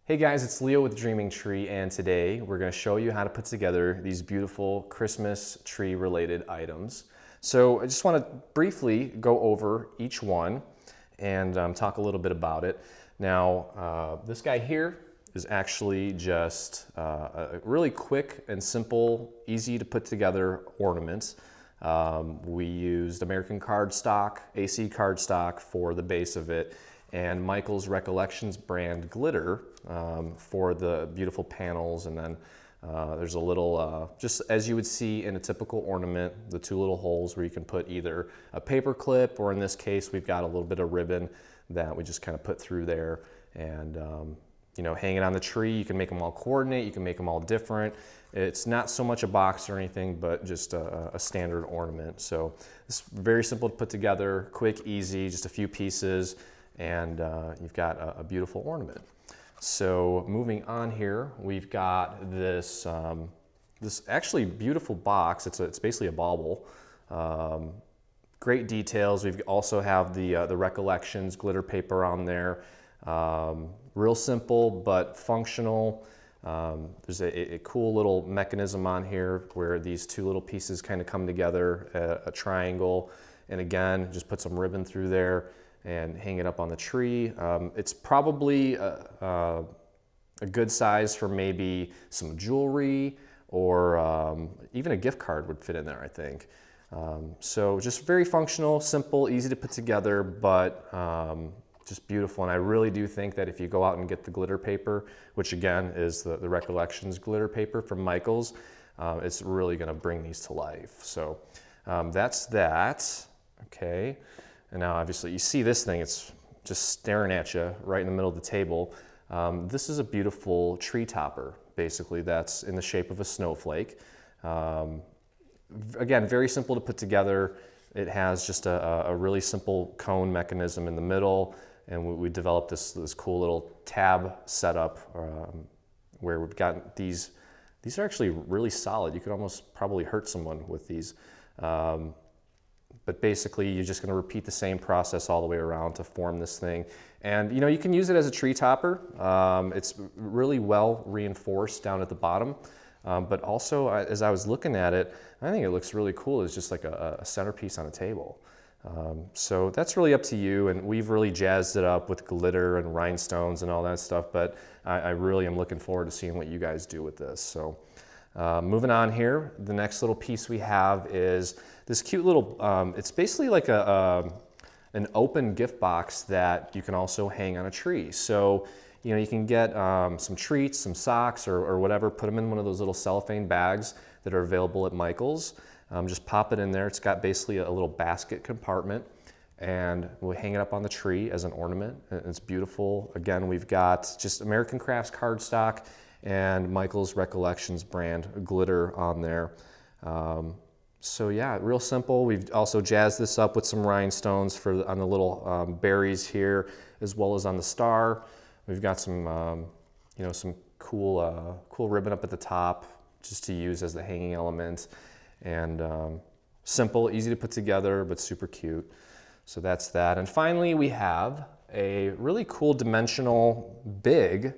Hey guys, it's Leo with Dreaming Tree, and today we're going to show you how to put together these beautiful Christmas tree related items. So I just want to briefly go over each one and talk a little bit about it. Now, this guy here is actually just a really quick and simple, easy to put together ornament. We used American cardstock, AC cardstock for the base of it, and Michael's Recollections brand glitter for the beautiful panels. And then there's a little, just as you would see in a typical ornament, the two little holes where you can put either a paper clip, or in this case, we've got a little bit of ribbon that we just kind of put through there. And you know, hang it on the tree. You can make them all coordinate, you can make them all different. It's not so much a box or anything, but just a standard ornament. So it's very simple to put together, quick, easy, just a few pieces, and you've got a beautiful ornament. So moving on here, we've got this this actually beautiful box. It's basically a bauble. Great details. We also have the Recollections glitter paper on there. Real simple but functional. There's a cool little mechanism on here where these two little pieces kind of come together, a triangle, and again, just put some ribbon through there and hang it up on the tree. It's probably a good size for maybe some jewelry, or even a gift card would fit in there, I think. So just very functional, simple, easy to put together, but just beautiful. And I really do think that if you go out and get the glitter paper, which again is the Recollections glitter paper from Michael's, it's really gonna bring these to life. So that's that, okay. And now obviously you see this thing, it's just staring at you right in the middle of the table. This is a beautiful tree topper, basically, that's in the shape of a snowflake. Again, very simple to put together. It has just a really simple cone mechanism in the middle, and we developed this cool little tab setup where we've got these. These are actually really solid. You could almost probably hurt someone with these. But basically, you're just going to repeat the same process all the way around to form this thing. And you know, you can use it as a tree topper. It's really well reinforced down at the bottom. But also, as I was looking at it, I think it looks really cool. It's just like a centerpiece on a table. So that's really up to you, and we've really jazzed it up with glitter and rhinestones and all that stuff, but I really am looking forward to seeing what you guys do with this. So moving on here, the next little piece we have is this cute little, it's basically like an open gift box that you can also hang on a tree. So you know, you can get some treats, some socks, or whatever, put them in one of those little cellophane bags that are available at Michael's. Just pop it in there. It's got basically a little basket compartment, and we'll hang it up on the tree as an ornament. It's beautiful. Again, we've got just American Crafts cardstock and Michael's Recollections brand glitter on there. So yeah, real simple. We've also jazzed this up with some rhinestones on the little berries here, as well as on the star. We've got some, you know, some cool ribbon up at the top, just to use as the hanging element. And simple, easy to put together, but super cute. So that's that. And finally, we have a really cool dimensional, big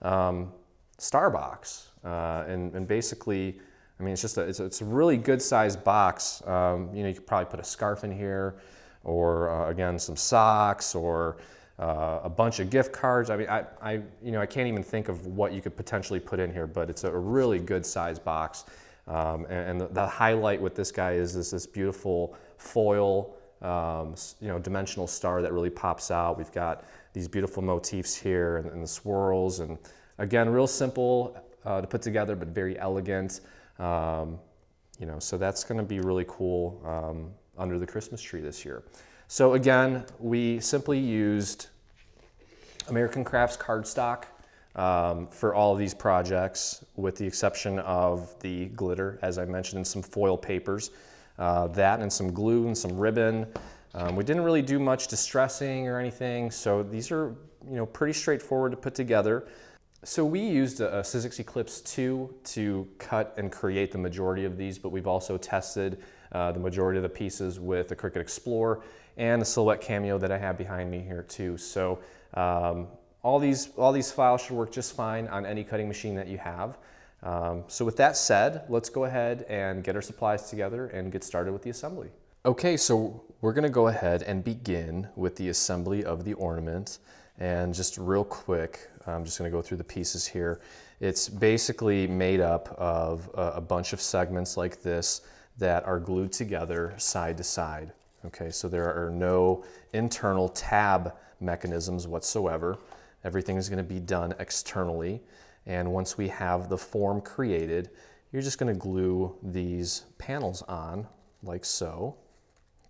star box. And basically, I mean, it's a really good sized box. You know, you could probably put a scarf in here, or again, some socks, or a bunch of gift cards. I mean, you know, I can't even think of what you could potentially put in here, but it's a really good size box. And the highlight with this guy is this beautiful foil, you know, dimensional star that really pops out. We've got these beautiful motifs here, and the swirls, and again, real simple to put together, but very elegant. You know, so that's going to be really cool under the Christmas tree this year. So again, we simply used American Crafts cardstock for all of these projects, with the exception of the glitter, as I mentioned, and some foil papers, that and some glue and some ribbon. We didn't really do much distressing or anything, so these are, you know, pretty straightforward to put together. So we used a Sizzix Eclipse 2 to cut and create the majority of these, but we've also tested the majority of the pieces with the Cricut Explore and the Silhouette Cameo that I have behind me here too. So all these files should work just fine on any cutting machine that you have. So with that said, let's go ahead and get our supplies together and get started with the assembly. Okay, so we're gonna go ahead and begin with the assembly of the ornament. And just real quick, I'm just gonna go through the pieces here. It's basically made up of a bunch of segments like this that are glued together side to side. Okay, so there are no internal tab mechanisms whatsoever. Everything is gonna be done externally. And once we have the form created, you're just gonna glue these panels on like so.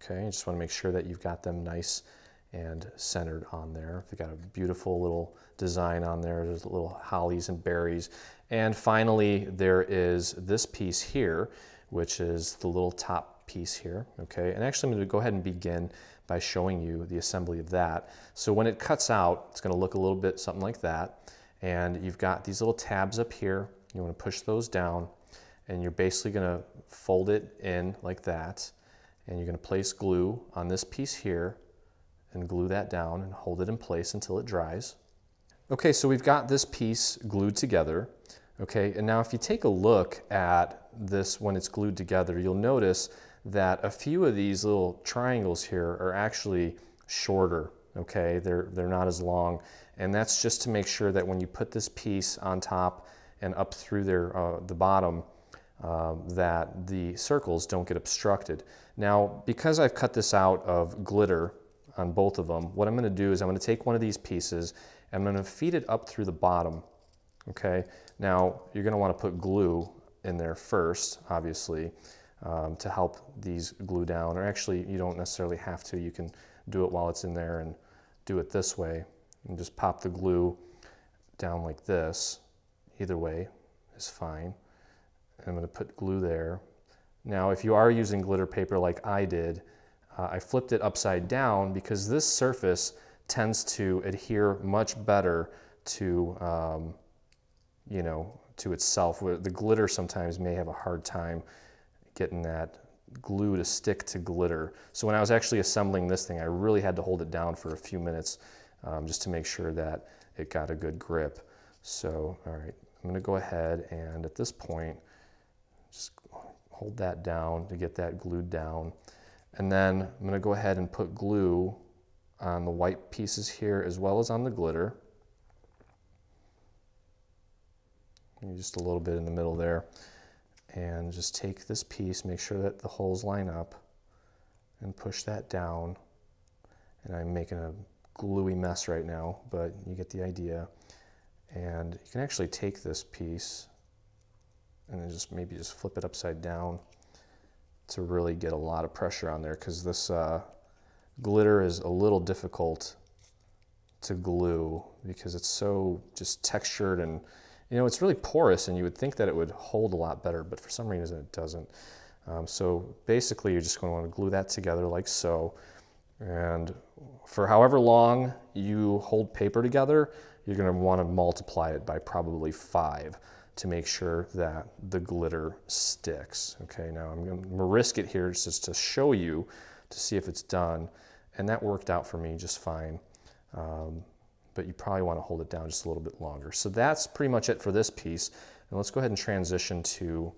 Okay, you just wanna make sure that you've got them nice and centered on there. They've got a beautiful little design on there. There's little hollies and berries. And finally, there is this piece here, which is the little top piece here, okay? And actually, I'm gonna go ahead and begin by showing you the assembly of that. So when it cuts out, it's gonna look a little bit something like that. And you've got these little tabs up here. You wanna push those down, and you're basically gonna fold it in like that. And you're gonna place glue on this piece here and glue that down and hold it in place until it dries. Okay, so we've got this piece glued together. Okay, and now if you take a look at this when it's glued together, you'll notice that a few of these little triangles here are actually shorter. Okay, they're not as long, and that's just to make sure that when you put this piece on top and up through there, the bottom, that the circles don't get obstructed. Now, because I've cut this out of glitter on both of them, what I'm going to do is I'm going to take one of these pieces and I'm going to feed it up through the bottom. Okay, now you're going to want to put glue in there first, obviously, to help these glue down. Or actually, you don't necessarily have to. You can do it while it's in there and do it this way and just pop the glue down like this. Either way is fine. I'm going to put glue there. Now, if you are using glitter paper like I did, I flipped it upside down because this surface tends to adhere much better to, you know, to itself. The glitter sometimes may have a hard time getting that glue to stick to glitter. So when I was actually assembling this thing, I really had to hold it down for a few minutes just to make sure that it got a good grip. So, all right, I'm gonna go ahead and at this point, just hold that down to get that glued down. And then I'm going to go ahead and put glue on the white pieces here as well as on the glitter. Just a little bit in the middle there. And just take this piece, make sure that the holes line up, and push that down. And I'm making a gluey mess right now, but you get the idea. And you can actually take this piece and then just maybe just flip it upside down to really get a lot of pressure on there, because this glitter is a little difficult to glue because it's so just textured, and you know, it's really porous, and you would think that it would hold a lot better, but for some reason it doesn't. So basically you're just going to want to glue that together like so, and for however long you hold paper together, you're going to want to multiply it by probably 5 to make sure that the glitter sticks. Okay, now I'm going to risk it here just to show you to see if it's done, and that worked out for me just fine. But you probably want to hold it down just a little bit longer. So that's pretty much it for this piece. And let's go ahead and transition to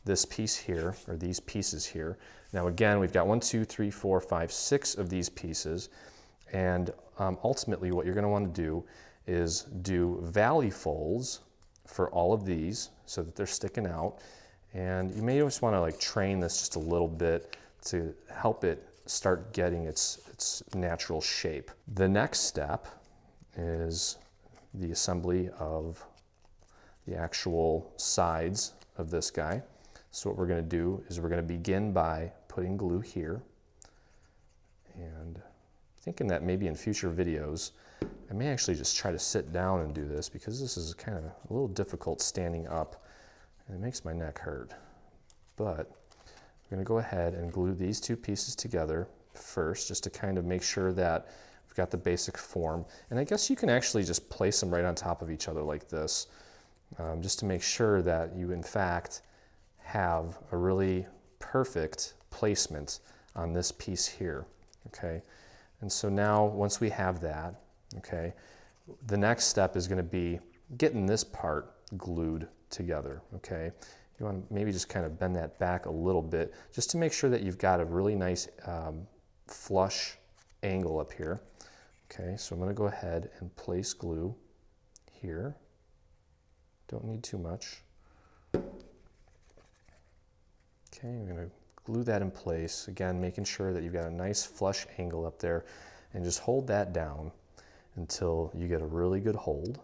this piece here, or these pieces here. Now again, we've got 1, 2, 3, 4, 5, 6 of these pieces, and ultimately what you're going to want to do is do valley folds for all of these so that they're sticking out. And you may just want to like train this just a little bit to help it start getting its natural shape. The next step is the assembly of the actual sides of this guy. So what we're going to do is we're going to begin by putting glue here, and thinking that maybe in future videos I may actually just try to sit down and do this, because this is kind of a little difficult standing up and it makes my neck hurt. But we're going to go ahead and glue these two pieces together first, just to kind of make sure that we've got the basic form. And I guess you can actually just place them right on top of each other like this, just to make sure that you in fact have a really perfect placement on this piece here. Okay, and so now once we have that, okay, the next step is going to be getting this part glued together, okay? You want to maybe just kind of bend that back a little bit just to make sure that you've got a really nice flush angle up here. Okay, so I'm going to go ahead and place glue here. Don't need too much. Okay, I'm going to glue that in place. Again, making sure that you've got a nice flush angle up there, and just hold that down until you get a really good hold.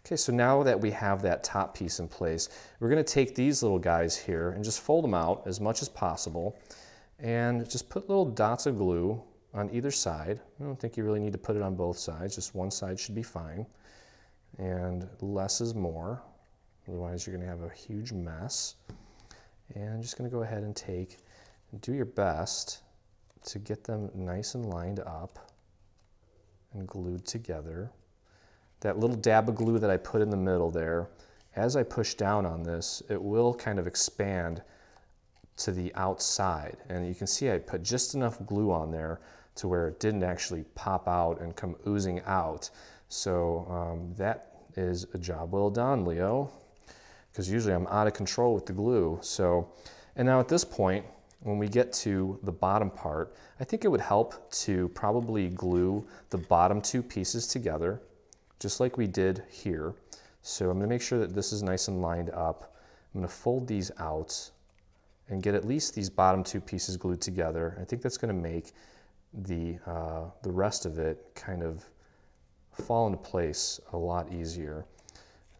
Okay, so now that we have that top piece in place, we're going to take these little guys here and just fold them out as much as possible and just put little dots of glue on either side. I don't think you really need to put it on both sides, just one side should be fine. And less is more, otherwise you're going to have a huge mess. And I'm just going to go ahead and do your best to get them nice and lined up and glued together. That little dab of glue that I put in the middle there, as I push down on this, it will kind of expand to the outside. And you can see I put just enough glue on there to where it didn't actually pop out and come oozing out. So that is a job well done, Leo, because usually I'm out of control with the glue. So, and now at this point, when we get to the bottom part, I think it would help to probably glue the bottom two pieces together, just like we did here. So I'm going to make sure that this is nice and lined up. I'm going to fold these out and get at least these bottom two pieces glued together. I think that's going to make the rest of it kind of fall into place a lot easier.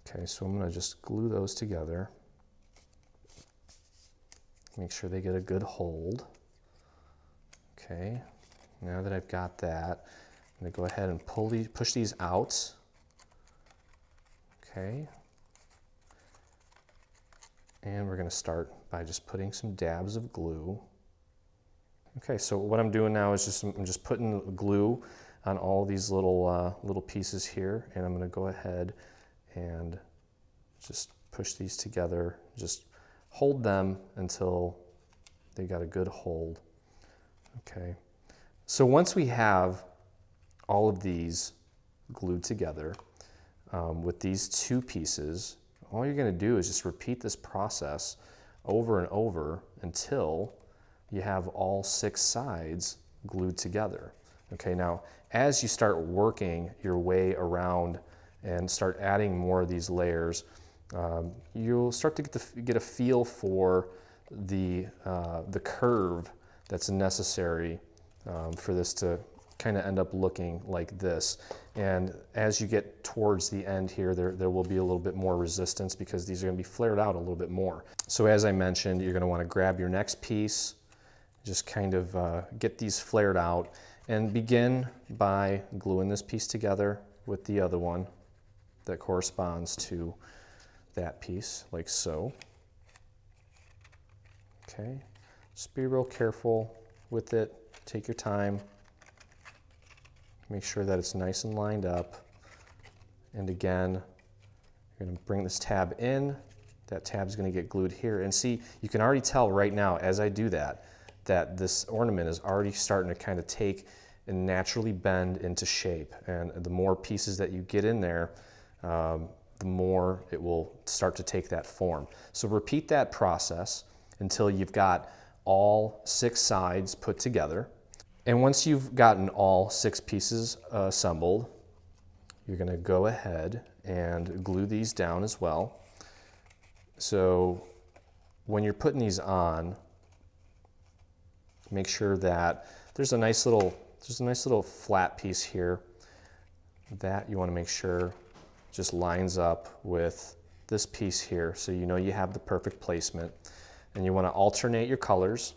Okay, so I'm going to just glue those together. Make sure they get a good hold. Okay, now that I've got that, I'm going to go ahead and push these out. Okay, and we're going to start by just putting some dabs of glue. Okay, so what I'm doing now is I'm just putting glue on all these little pieces here, and I'm going to go ahead and just push these together. Just hold them until they got a good hold. Okay, so once we have all of these glued together with these two pieces, all you're going to do is just repeat this process over and over until you have all 6 sides glued together. Okay, now as you start working your way around and start adding more of these layers, you'll start to get a feel for the curve that's necessary for this to kind of end up looking like this. And as you get towards the end here, there will be a little bit more resistance because these are going to be flared out a little bit more. So as I mentioned, you're going to want to grab your next piece, just kind of get these flared out, and begin by gluing this piece together with the other one that corresponds to that piece, like so. Okay, just be real careful with it, take your time, make sure that it's nice and lined up. And again, you're going to bring this tab in, that tab's going to get glued here, and see, you can already tell right now as I do that this ornament is already starting to kind of take and naturally bend into shape. And the more pieces that you get in there, the more it will start to take that form. So repeat that process until you've got all 6 sides put together. And once you've gotten all 6 pieces assembled, you're going to go ahead and glue these down as well. So when you're putting these on, make sure that there's a nice little flat piece here that you want to make sure just lines up with this piece here, so you know you have the perfect placement. And you want to alternate your colors,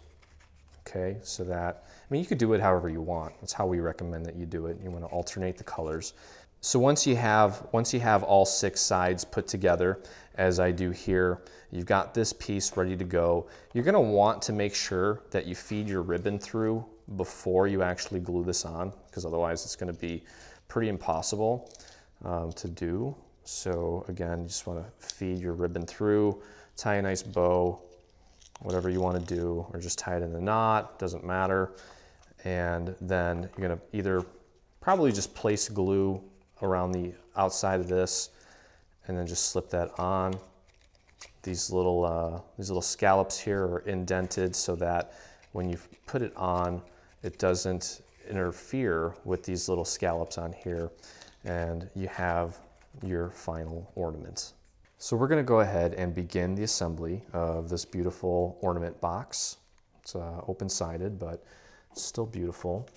okay, so that, I mean, you could do it however you want. That's how we recommend that you do it. You want to alternate the colors. So once you have all 6 sides put together, as I do here, you've got this piece ready to go. You're going to want to make sure that you feed your ribbon through before you actually glue this on, because otherwise it's going to be pretty impossible to do. So again, you just want to feed your ribbon through, tie a nice bow, whatever you want to do, or just tie it in a knot, doesn't matter. And then you're going to either probably just place glue around the outside of this, and then just slip that on. These little scallops here are indented so that when you put it on, it doesn't interfere with these little scallops on here, and you have your final ornament. So we're going to go ahead and begin the assembly of this beautiful ornament box. It's open-sided, but it's still beautiful.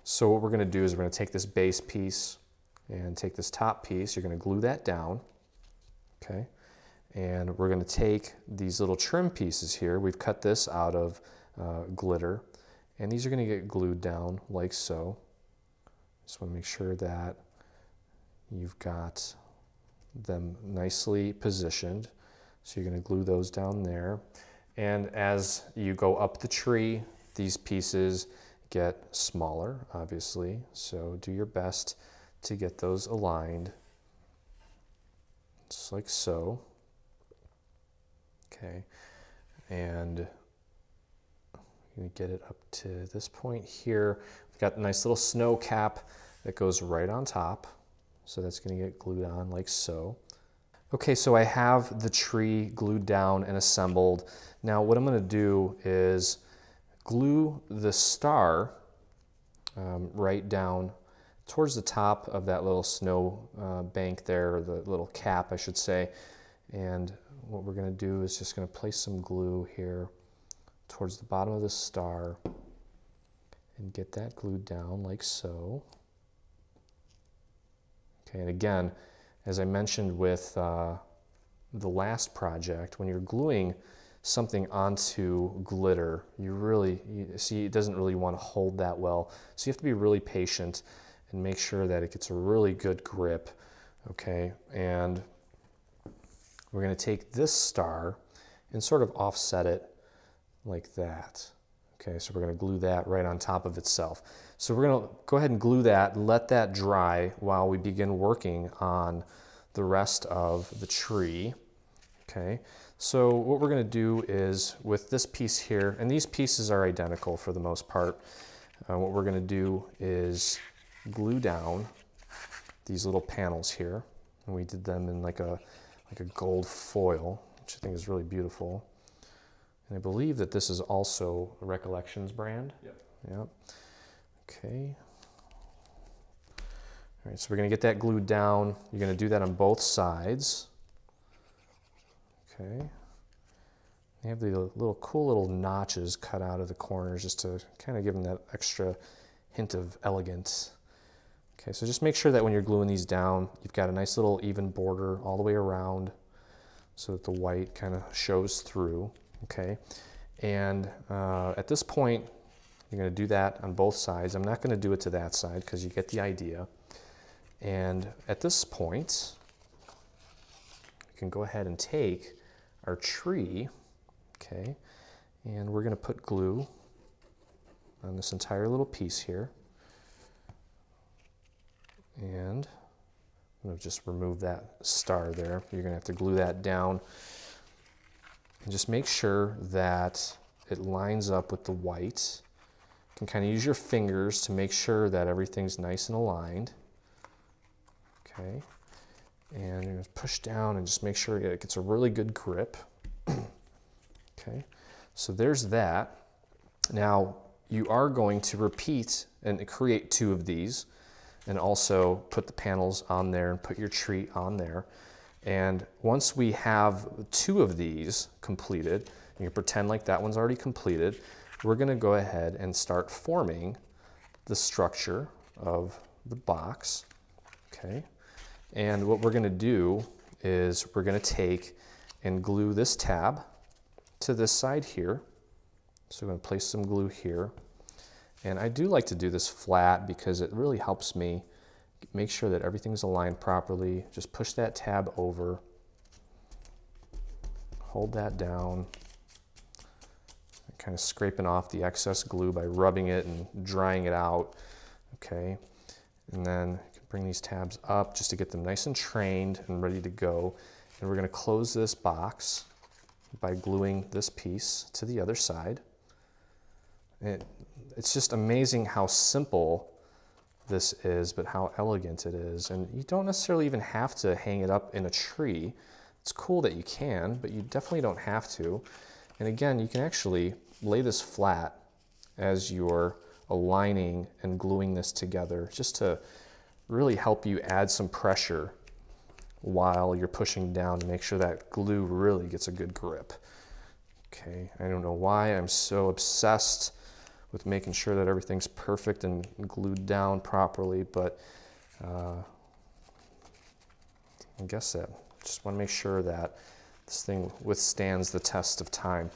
So what we're going to do is we're going to take this base piece and take this top piece. You're going to glue that down, okay? And we're going to take these little trim pieces here. We've cut this out of glitter, and these are going to get glued down like so. Just want to make sure that you've got them nicely positioned. So you're going to glue those down there. And as you go up the tree, these pieces get smaller, obviously. So do your best to get those aligned, just like so. Okay, and I'm going to get it up to this point here. We've got a nice little snow cap that goes right on top. So that's going to get glued on like so. Okay, so I have the tree glued down and assembled. Now what I'm going to do is glue the star right down towards the top of that little snow bank there, or the little cap I should say. And what we're going to do is just going to place some glue here towards the bottom of the star and get that glued down like so. Okay, and again, as I mentioned with the last project, when you're gluing something onto glitter, you see it doesn't really want to hold that well. So you have to be really patient and make sure that it gets a really good grip. Okay, and we're going to take this star and sort of offset it like that. Okay, so we're going to glue that right on top of itself. So we're going to go ahead and glue that, let that dry while we begin working on the rest of the tree. Okay, so what we're going to do is with this piece here, and these pieces are identical for the most part, what we're going to do is glue down these little panels here. And we did them in like a gold foil, which I think is really beautiful. And I believe that this is also a Recollections brand. Yep. Yep. Okay. All right, so we're going to get that glued down. You're going to do that on both sides. Okay. They have the little cool little notches cut out of the corners just to kind of give them that extra hint of elegance. Okay, so just make sure that when you're gluing these down, you've got a nice little even border all the way around so that the white kind of shows through. Okay, and at this point, you're going to do that on both sides. I'm not going to do it to that side because you get the idea. And at this point, you can go ahead and take our tree, okay, and we're going to put glue on this entire little piece here. And I'm going to just remove that star there. You're going to have to glue that down. And just make sure that it lines up with the white. You can kind of use your fingers to make sure that everything's nice and aligned. Okay. And you're going to push down and just make sure it gets a really good grip. Okay. So there's that. Now you are going to repeat and create 2 of these, and also put the panels on there and put your tree on there. And once we have 2 of these completed, you can pretend like that one's already completed, we're going to go ahead and start forming the structure of the box. Okay. And what we're going to do is we're going to take and glue this tab to this side here. So we're going to place some glue here. And I do like to do this flat because it really helps me make sure that everything's aligned properly. Just push that tab over, hold that down, kind of scraping off the excess glue by rubbing it and drying it out. Okay, and then you can bring these tabs up just to get them nice and trained and ready to go. And we're going to close this box by gluing this piece to the other side. It's just amazing how simple this is, but how elegant it is. And you don't necessarily even have to hang it up in a tree. It's cool that you can, but you definitely don't have to. And again, you can actually lay this flat as you're aligning and gluing this together, just to really help you add some pressure while you're pushing down to make sure that glue really gets a good grip. Okay, I don't know why I'm so obsessed with making sure that everything's perfect and glued down properly, but I guess that just want to make sure that this thing withstands the test of time.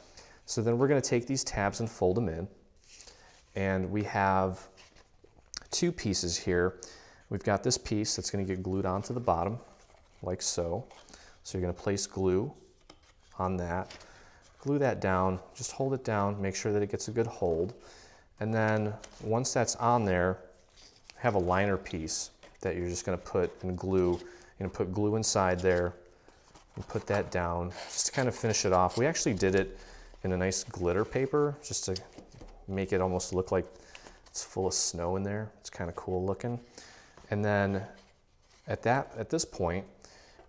So then we're going to take these tabs and fold them in, and we have two pieces here. We've got this piece that's going to get glued onto the bottom like so. So you're going to place glue on that, glue that down, just hold it down, make sure that it gets a good hold. And then once that's on there, have a liner piece that you're just going to put in glue. You're going to put glue inside there and put that down just to kind of finish it off. We actually did it in a nice glitter paper just to make it almost look like it's full of snow in there. It's kind of cool looking. And then at this point,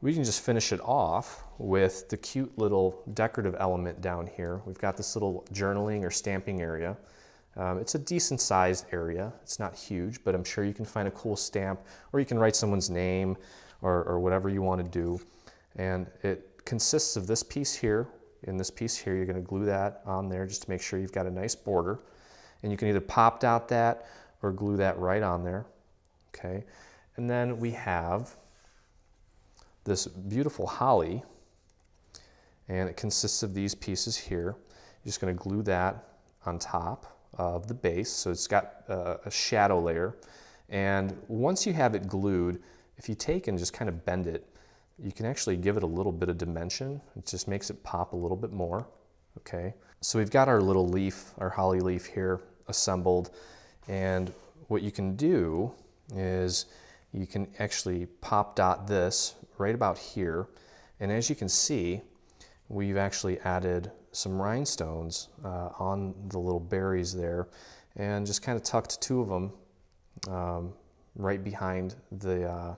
we can just finish it off with the cute little decorative element down here. We've got this little journaling or stamping area. It's a decent sized area. It's not huge, but I'm sure you can find a cool stamp, or you can write someone's name or whatever you want to do. And it consists of this piece here and this piece here. You're going to glue that on there just to make sure you've got a nice border. And you can either pop dot that or glue that right on there. Okay. And then we have this beautiful holly, and it consists of these pieces here. You're just going to glue that on top of the base, so it's got a shadow layer. And once you have it glued, if you take and just kind of bend it, you can actually give it a little bit of dimension. It just makes it pop a little bit more. Okay, so we've got our little leaf, our holly leaf here assembled, and what you can do is you can actually pop dot this right about here, and as you can see, we've actually added some rhinestones on the little berries there, and just kind of tucked two of them right behind the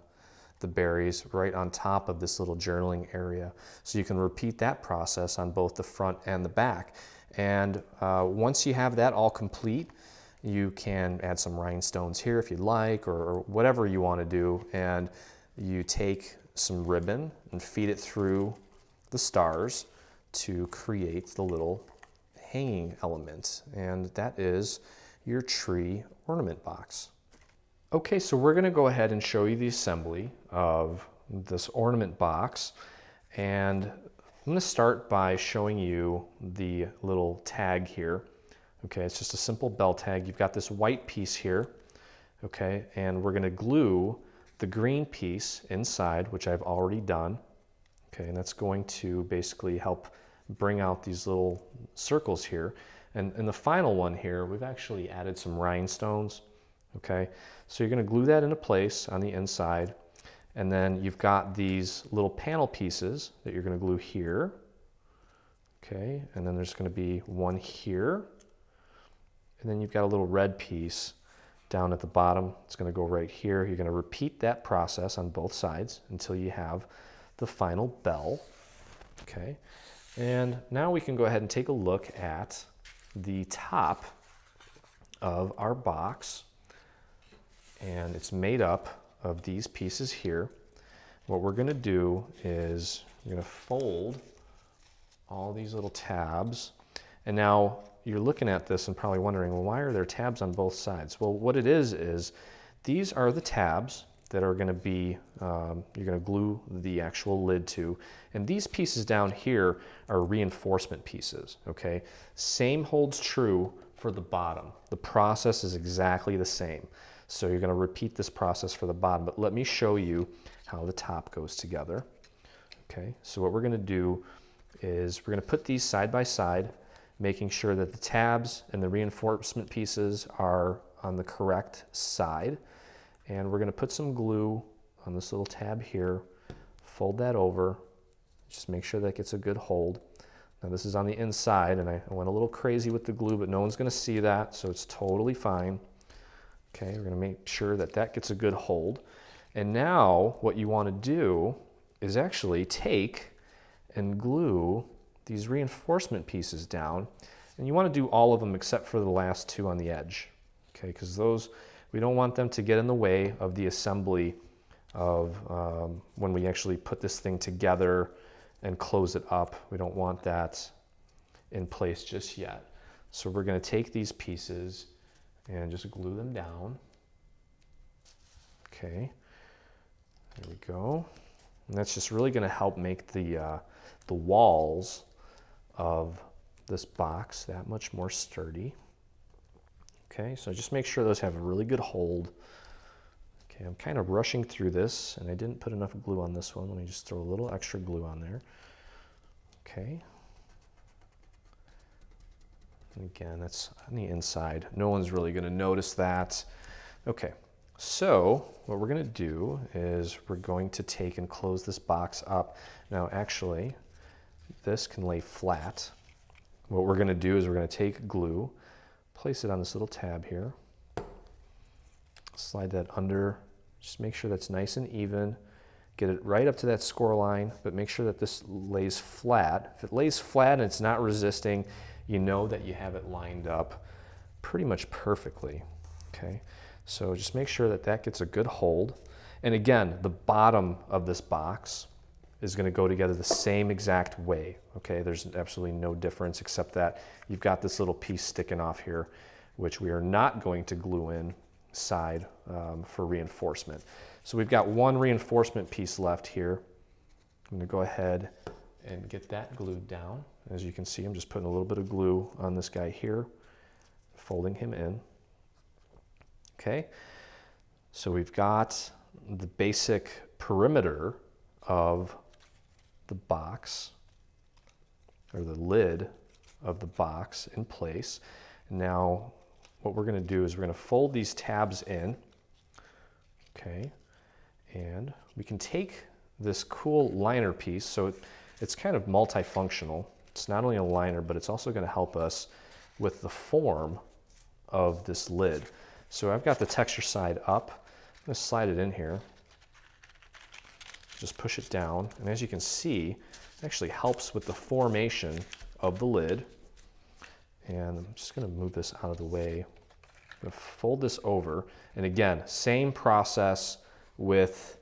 berries, right on top of this little journaling area. So you can repeat that process on both the front and the back. And once you have that all complete, you can add some rhinestones here if you'd like, or whatever you want to do. And you take some ribbon and feed it through the stars to create the little hanging element. And that is your tree ornament box. Okay, so we're going to go ahead and show you the assembly of this ornament box. And I'm going to start by showing you the little tag here. Okay, it's just a simple bell tag. You've got this white piece here. Okay, and we're going to glue the green piece inside, which I've already done. Okay, and that's going to basically help bring out these little circles here. And in the final one here, we've actually added some rhinestones. Okay, so you're going to glue that into place on the inside, and then you've got these little panel pieces that you're going to glue here. Okay, and then there's going to be one here, and then you've got a little red piece down at the bottom. It's going to go right here. You're going to repeat that process on both sides until you have the final bell. Okay, and now we can go ahead and take a look at the top of our box. And it's made up of these pieces here. What we're going to do is we're going to fold all these little tabs. And now you're looking at this and probably wondering, well, why are there tabs on both sides? Well, what it is these are the tabs that are going to be, you're going to glue the actual lid to. And these pieces down here are reinforcement pieces, okay? Same holds true for the bottom. The process is exactly the same. So you're going to repeat this process for the bottom, but let me show you how the top goes together. Okay, so what we're going to do is we're going to put these side by side, making sure that the tabs and the reinforcement pieces are on the correct side. And we're going to put some glue on this little tab here, fold that over, just make sure that gets a good hold. Now this is on the inside, and I went a little crazy with the glue, but no one's going to see that, so it's totally fine. Okay, we're gonna make sure that that gets a good hold. And now what you wanna do is actually take and glue these reinforcement pieces down. And you wanna do all of them except for the last two on the edge. Okay, because those, we don't want them to get in the way of the assembly of when we actually put this thing together and close it up. We don't want that in place just yet. So we're gonna take these pieces and just glue them down. Okay, there we go. And that's just really gonna help make the walls of this box that much more sturdy. Okay, so just make sure those have a really good hold. Okay, I'm kind of rushing through this and I didn't put enough glue on this one. Let me just throw a little extra glue on there. Okay. And again, that's on the inside. No one's really gonna notice that. Okay, so what we're gonna do is we're going to take and close this box up. Now actually, this can lay flat. What we're gonna do is we're gonna take glue, place it on this little tab here, slide that under, just make sure that's nice and even, get it right up to that score line, but make sure that this lays flat. If it lays flat and it's not resisting, you know that you have it lined up pretty much perfectly, okay? So just make sure that that gets a good hold. And again, the bottom of this box is gonna go together the same exact way, okay? There's absolutely no difference except that you've got this little piece sticking off here, which we are not going to glue in side for reinforcement. So we've got one reinforcement piece left here. I'm gonna go ahead and get that glued down. As you can see, I'm just putting a little bit of glue on this guy here, folding him in. Okay, so we've got the basic perimeter of the box, or the lid of the box in place. Now, what we're gonna do is we're gonna fold these tabs in, okay, and we can take this cool liner piece, so it's kind of multifunctional. It's not only a liner, but it's also gonna help us with the form of this lid. So I've got the texture side up. I'm gonna slide it in here. Just push it down, and as you can see, it actually helps with the formation of the lid. And I'm just gonna move this out of the way. I'm gonna fold this over, and again, same process with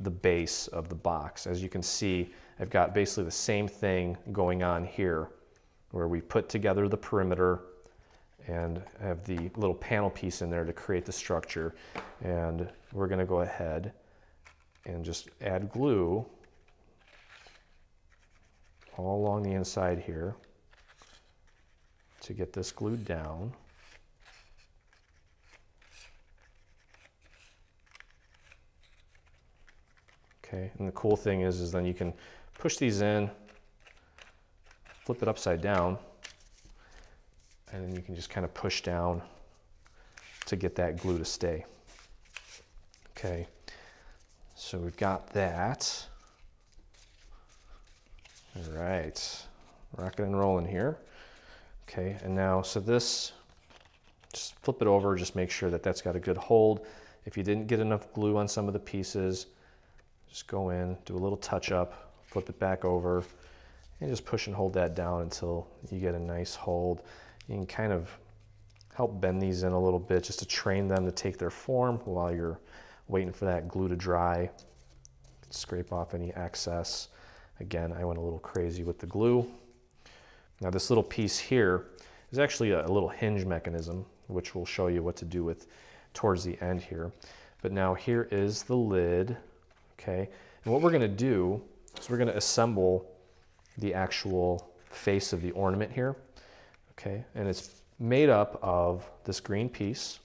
the base of the box. As you can see, I've got basically the same thing going on here, where we put together the perimeter and have the little panel piece in there to create the structure. And we're gonna go ahead and just add glue all along the inside here to get this glued down. Okay, and the cool thing is then you can push these in, flip it upside down, and then you can just kind of push down to get that glue to stay. Okay. So we've got that. All right, rocking and rolling here. Okay, and now, so this, just flip it over, just make sure that that's got a good hold. If you didn't get enough glue on some of the pieces, just go in, do a little touch up, flip it back over, and just push and hold that down until you get a nice hold. You can kind of help bend these in a little bit just to train them to take their form while you're waiting for that glue to dry. Scrape off any excess. Again, I went a little crazy with the glue. Now this little piece here is actually a little hinge mechanism, which we'll show you what to do with towards the end here. But now here is the lid, okay? And what we're gonna do is we're gonna assemble the actual face of the ornament here, okay? And it's made up of this green piece.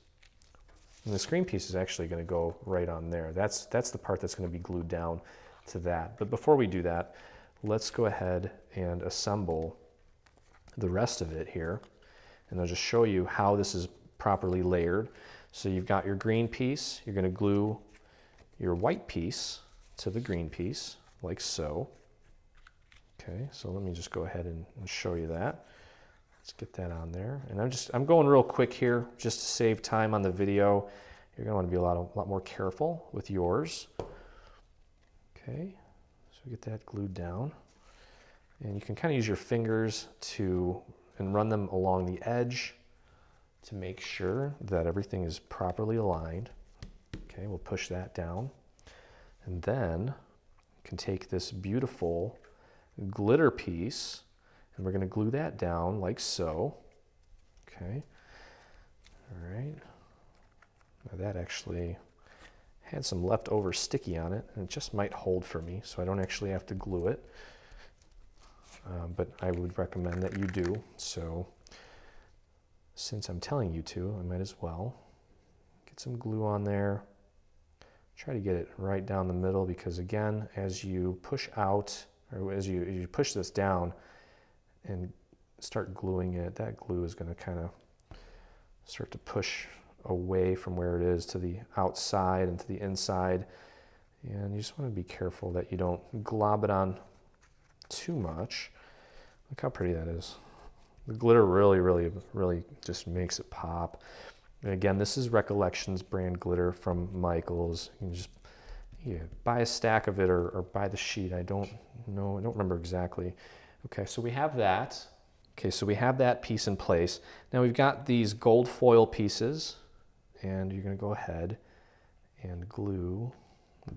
And this green piece is actually going to go right on there. That's the part that's going to be glued down to that. But before we do that, let's go ahead and assemble the rest of it here. And I'll just show you how this is properly layered. So you've got your green piece. You're going to glue your white piece to the green piece, like so. Okay, so let me just go ahead and show you that. Let's get that on there. And I'm going real quick here just to save time on the video. You're going to want to be a lot more careful with yours. Okay, so get that glued down. And you can kind of use your fingers and run them along the edge to make sure that everything is properly aligned. Okay, we'll push that down. And then you can take this beautiful glitter piece and we're going to glue that down like so. Okay, all right. Now that actually had some leftover sticky on it, and it just might hold for me, so I don't actually have to glue it. But I would recommend that you do. So since I'm telling you to, I might as well get some glue on there. Try to get it right down the middle, because again, as you push out, or as you push this down and start gluing it, that glue is going to kind of start to push away from where it is to the outside and to the inside. And you just want to be careful that you don't glob it on too much. Look how pretty that is. The glitter really just makes it pop. And again, this is Recollections brand glitter from Michaels. You can just buy a stack of it or buy the sheet. I don't know, I don't remember exactly. Okay, so we have that. Okay, so we have that piece in place. Now we've got these gold foil pieces, and you're going to go ahead and glue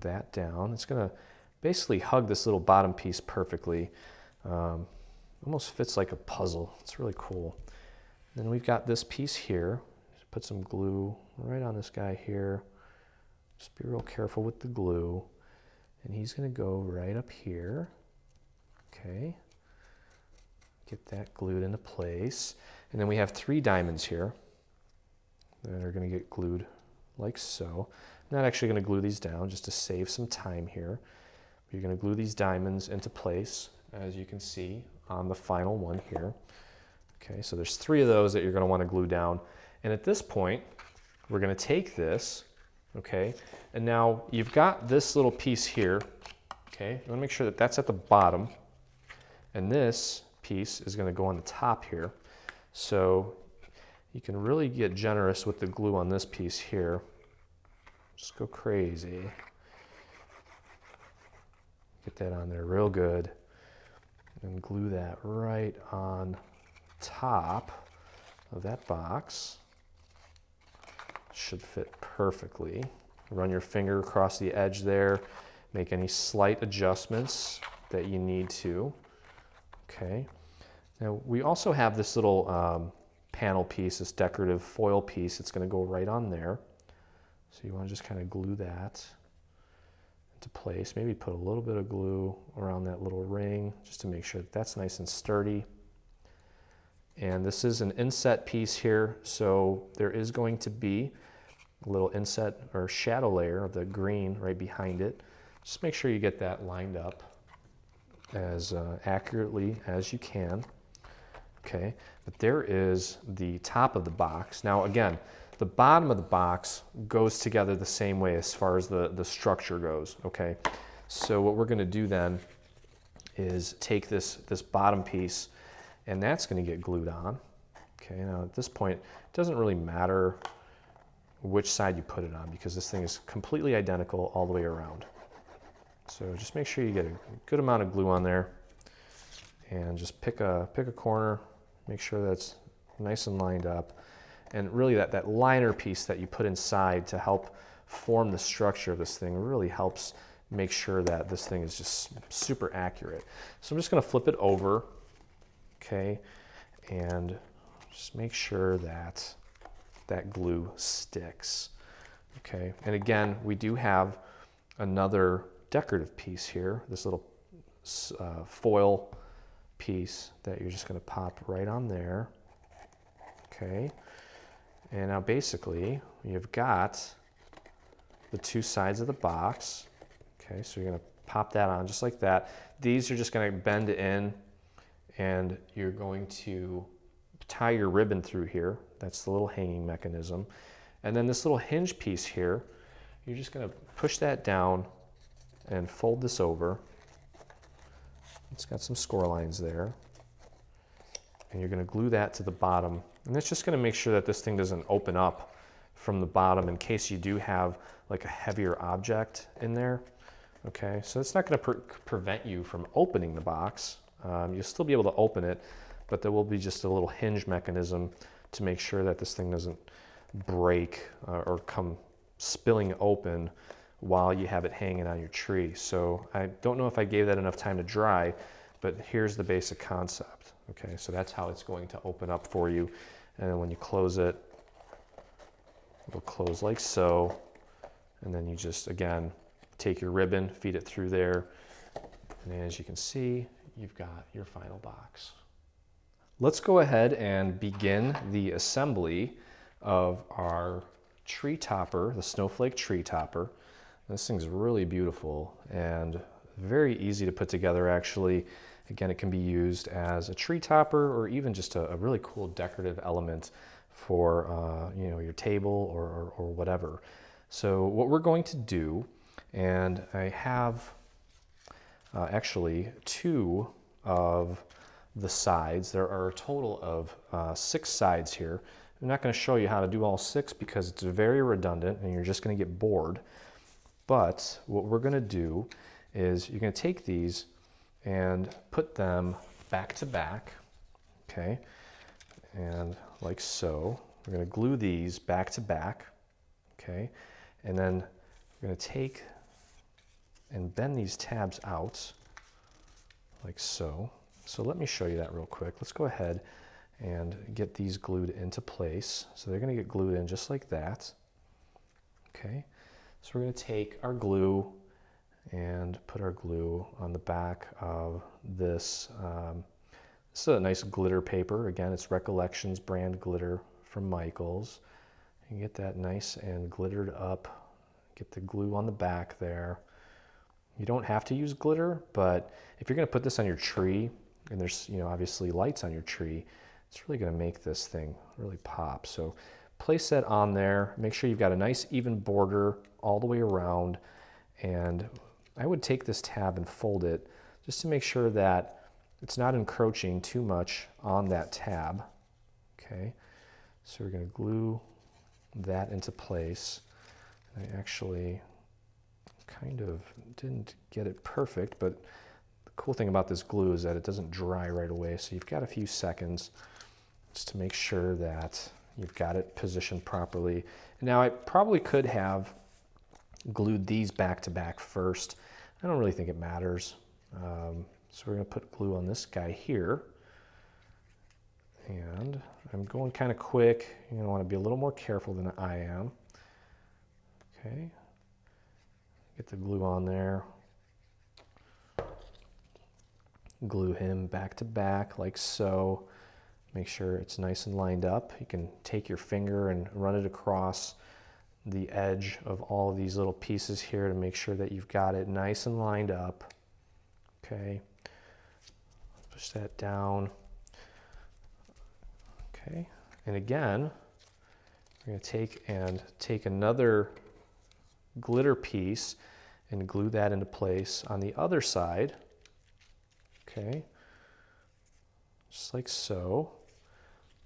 that down. It's going to basically hug this little bottom piece perfectly. Almost fits like a puzzle. It's really cool. Then we've got this piece here. Just put some glue right on this guy here. Just be real careful with the glue. And he's going to go right up here. Okay. Get that glued into place. And then we have 3 diamonds here that are going to get glued like so. I'm not actually going to glue these down just to save some time here. You're going to glue these diamonds into place, as you can see on the final one here. Okay, so there's 3 of those that you're going to want to glue down. And at this point, we're going to take this, okay, and now you've got this little piece here, okay, you want to make sure that that's at the bottom, and this piece is going to go on the top here. So you can really get generous with the glue on this piece here. Just go crazy. Get that on there real good. And glue that right on top of that box. Should fit perfectly. Run your finger across the edge there. Make any slight adjustments that you need to. Okay. Now we also have this little panel piece, this decorative foil piece. It's going to go right on there. So you want to just kind of glue that into place. Maybe put a little bit of glue around that little ring just to make sure that that's nice and sturdy. And this is an inset piece here, so there is going to be a little inset or shadow layer of the green right behind it. Just make sure you get that lined up as accurately as you can. Okay, but there is the top of the box. Now again, the bottom of the box goes together the same way as far as the structure goes, okay? So what we're gonna do then is take this bottom piece, and that's gonna get glued on. Okay, now at this point, it doesn't really matter which side you put it on, because this thing is completely identical all the way around. So just make sure you get a good amount of glue on there, and just pick a corner, make sure that's nice and lined up. And really that liner piece that you put inside to help form the structure of this thing really helps make sure that this thing is just super accurate. So I'm just going to flip it over, okay, and just make sure that that glue sticks, okay. And again, we do have another decorative piece here, this little foil piece that you're just going to pop right on there, okay. And now basically you've got the 2 sides of the box. Okay, so you're going to pop that on just like that. These are just going to bend in, and you're going to tie your ribbon through here. That's the little hanging mechanism. And then this little hinge piece here, you're just going to push that down and fold this over. It's got some score lines there. and you're going to glue that to the bottom. And that's just going to make sure that this thing doesn't open up from the bottom in case you do have like a heavier object in there. Okay, so it's not going to prevent you from opening the box. You'll still be able to open it, but there will be just a little hinge mechanism to make sure that this thing doesn't break or come spilling open while you have it hanging on your tree. So I don't know if I gave that enough time to dry, but here's the basic concept. Okay, so that's how it's going to open up for you. And then when you close it, it'll close like so. And then you just, again, take your ribbon, feed it through there. And as you can see, you've got your final box. Let's go ahead and begin the assembly of our tree topper, the snowflake tree topper. This thing's really beautiful and very easy to put together actually. Again, it can be used as a tree topper or even just a really cool decorative element for you know, your table or whatever. So what we're going to do, and I have actually 2 of the sides. There are a total of 6 sides here. I'm not going to show you how to do all 6 because it's very redundant and you're just going to get bored. But what we're going to do is you're going to take these and put them back to back, okay? And like so. We're going to glue these back to back, okay? And then we're going to take and bend these tabs out like so. So let me show you that real quick. Let's go ahead and get these glued into place. So they're going to get glued in just like that. Okay, so we're going to take our glue and put our glue on the back of this. This is a nice glitter paper. Again, it's Recollections brand glitter from Michaels. You get that nice and glittered up. Get the glue on the back there. You don't have to use glitter, but if you're going to put this on your tree, and there's, you know, obviously lights on your tree, it's really going to make this thing really pop. So place that on there. Make sure you've got a nice even border all the way around. And I would take this tab and fold it just to make sure that it's not encroaching too much on that tab. Okay, so we're going to glue that into place. I actually kind of didn't get it perfect, but the cool thing about this glue is that it doesn't dry right away, so you've got a few seconds just to make sure that you've got it positioned properly. Now I probably could have glued these back to back first. I don't really think it matters. So we're going to put glue on this guy here, and I'm going kind of quick. You're going to want to be a little more careful than I am. Okay, get the glue on there. Glue him back to back like so. Make sure it's nice and lined up. You can take your finger and run it across the edge of all of these little pieces here to make sure that you've got it nice and lined up. Okay, push that down. Okay, and again, we're going to take another glitter piece and glue that into place on the other side. Okay, just like so.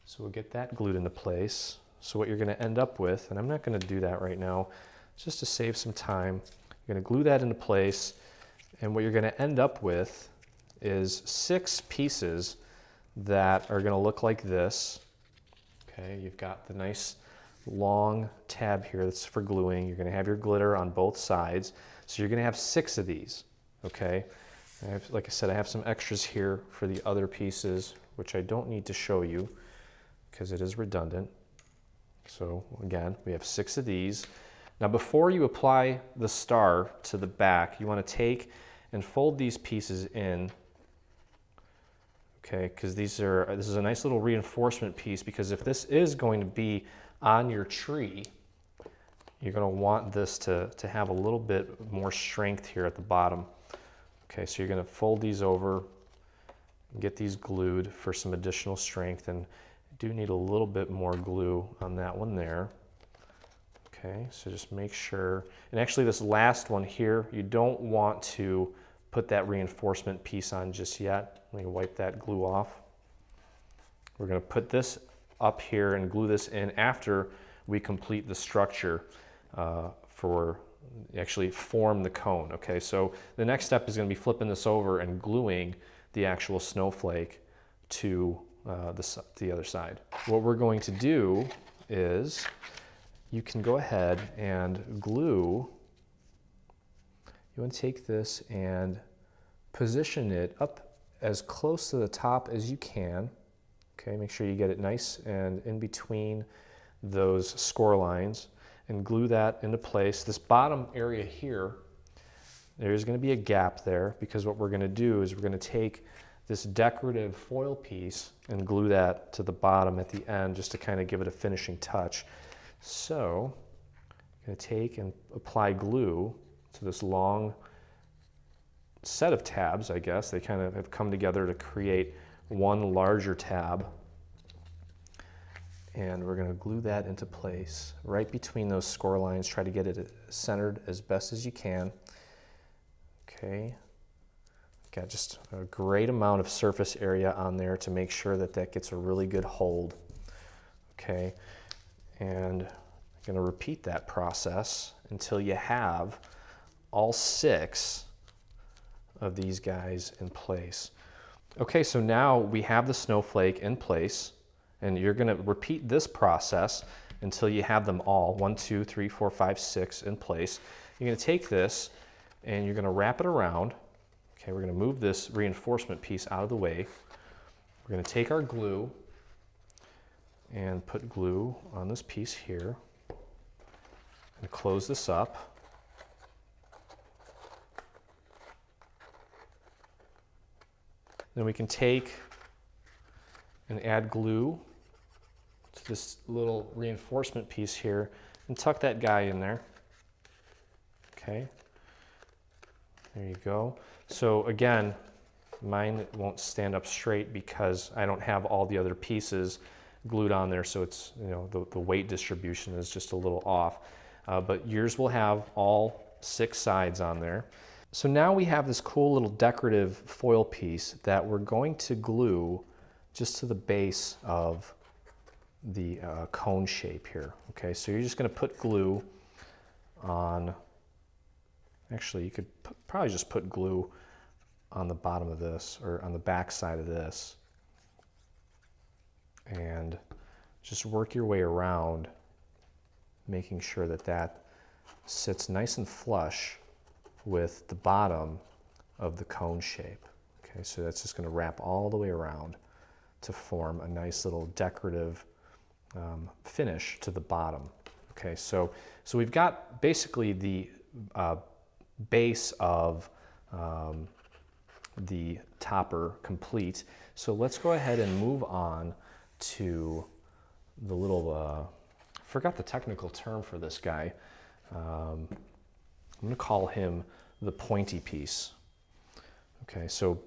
So we'll get that glued into place. So what you're going to end up with, and I'm not going to do that right now, just to save some time, you're going to glue that into place, and what you're going to end up with is 6 pieces that are going to look like this. Okay, you've got the nice long tab here that's for gluing. You're going to have your glitter on both sides. So you're going to have 6 of these. Okay, like I said, I have some extras here for the other pieces, which I don't need to show you because it is redundant. So again, we have 6 of these. Now before you apply the star to the back, you want to take and fold these pieces in. Okay, because this is a nice little reinforcement piece, because if this is going to be on your tree, you're going to want this to have a little bit more strength here at the bottom. Okay, so you're going to fold these over and get these glued for some additional strength, and you do need a little bit more glue on that one there. Okay, so just make sure, and actually this last one here, you don't want to put that reinforcement piece on just yet. Let me wipe that glue off. We're going to put this up here and glue this in after we complete the structure for actually form the cone. Okay, so the next step is going to be flipping this over and gluing the actual snowflake to the other side. What we're going to do is you can go ahead and glue. You want to take this and position it up as close to the top as you can. Okay, make sure you get it nice and in between those score lines and glue that into place. This bottom area here, there's going to be a gap there because what we're going to do is we're going to take this decorative foil piece and glue that to the bottom at the end just to kind of give it a finishing touch. So I'm going to take and apply glue to this long set of tabs, I guess. They kind of have come together to create one larger tab. And we're going to glue that into place right between those score lines. Try to get it centered as best as you can. Okay. Got just a great amount of surface area on there to make sure that that gets a really good hold. Okay. And I'm going to repeat that process until you have all 6 of these guys in place. Okay, so now we have the snowflake in place, and you're going to repeat this process until you have them all 1, 2, 3, 4, 5, 6 in place. You're going to take this and you're going to wrap it around. Okay, we're going to move this reinforcement piece out of the way. We're going to take our glue and put glue on this piece here and close this up. Then we can take and add glue to this little reinforcement piece here and tuck that guy in there. Okay, there you go. So again, mine won't stand up straight because I don't have all the other pieces glued on there, so it's, you know, the weight distribution is just a little off. But yours will have all 6 sides on there. So now we have this cool little decorative foil piece that we're going to glue just to the base of the cone shape here. Okay, so you're just going to put glue on, actually you could probably just put glue on the bottom of this or on the back side of this and just work your way around, making sure that that sits nice and flush with the bottom of the cone shape. Okay, so that's just going to wrap all the way around to form a nice little decorative finish to the bottom. Okay, so we've got basically the base of the topper complete. So let's go ahead and move on to the little, forgot the technical term for this guy. I'm going to call him the pointy piece. Okay, so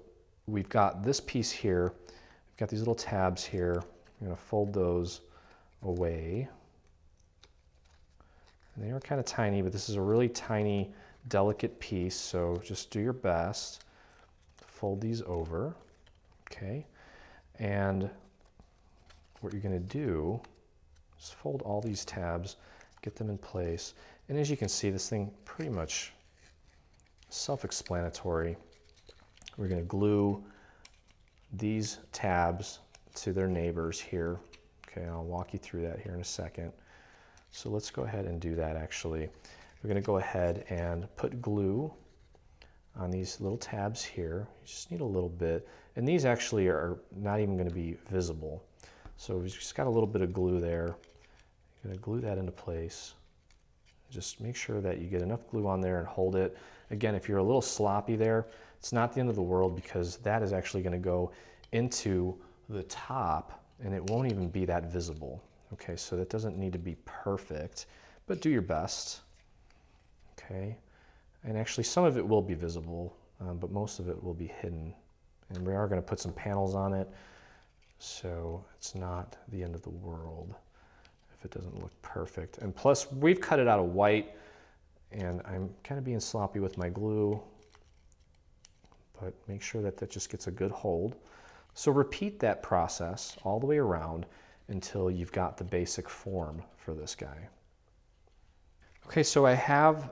we've got this piece here. We've got these little tabs here. I'm going to fold those away. And they are kind of tiny, but this is a really tiny, delicate piece, so just do your best. Fold these over, okay? And what you're going to do is fold all these tabs, get them in place. And as you can see, this thing pretty much self-explanatory. We're going to glue these tabs to their neighbors here. Okay, I'll walk you through that here in a second. So let's go ahead and do that actually. We're going to go ahead and put glue on these little tabs here. You just need a little bit. And these actually are not even going to be visible. So we've just got a little bit of glue there. You're going to glue that into place. Just make sure that you get enough glue on there and hold it. Again, if you're a little sloppy there, it's not the end of the world because that is actually going to go into the top and it won't even be that visible. Okay, so that doesn't need to be perfect, but do your best. Okay, and actually some of it will be visible, but most of it will be hidden. And we are going to put some panels on it, so it's not the end of the world if it doesn't look perfect. And plus, we've cut it out of white, and I'm kind of being sloppy with my glue, but make sure that that just gets a good hold. So repeat that process all the way around until you've got the basic form for this guy. Okay, so I have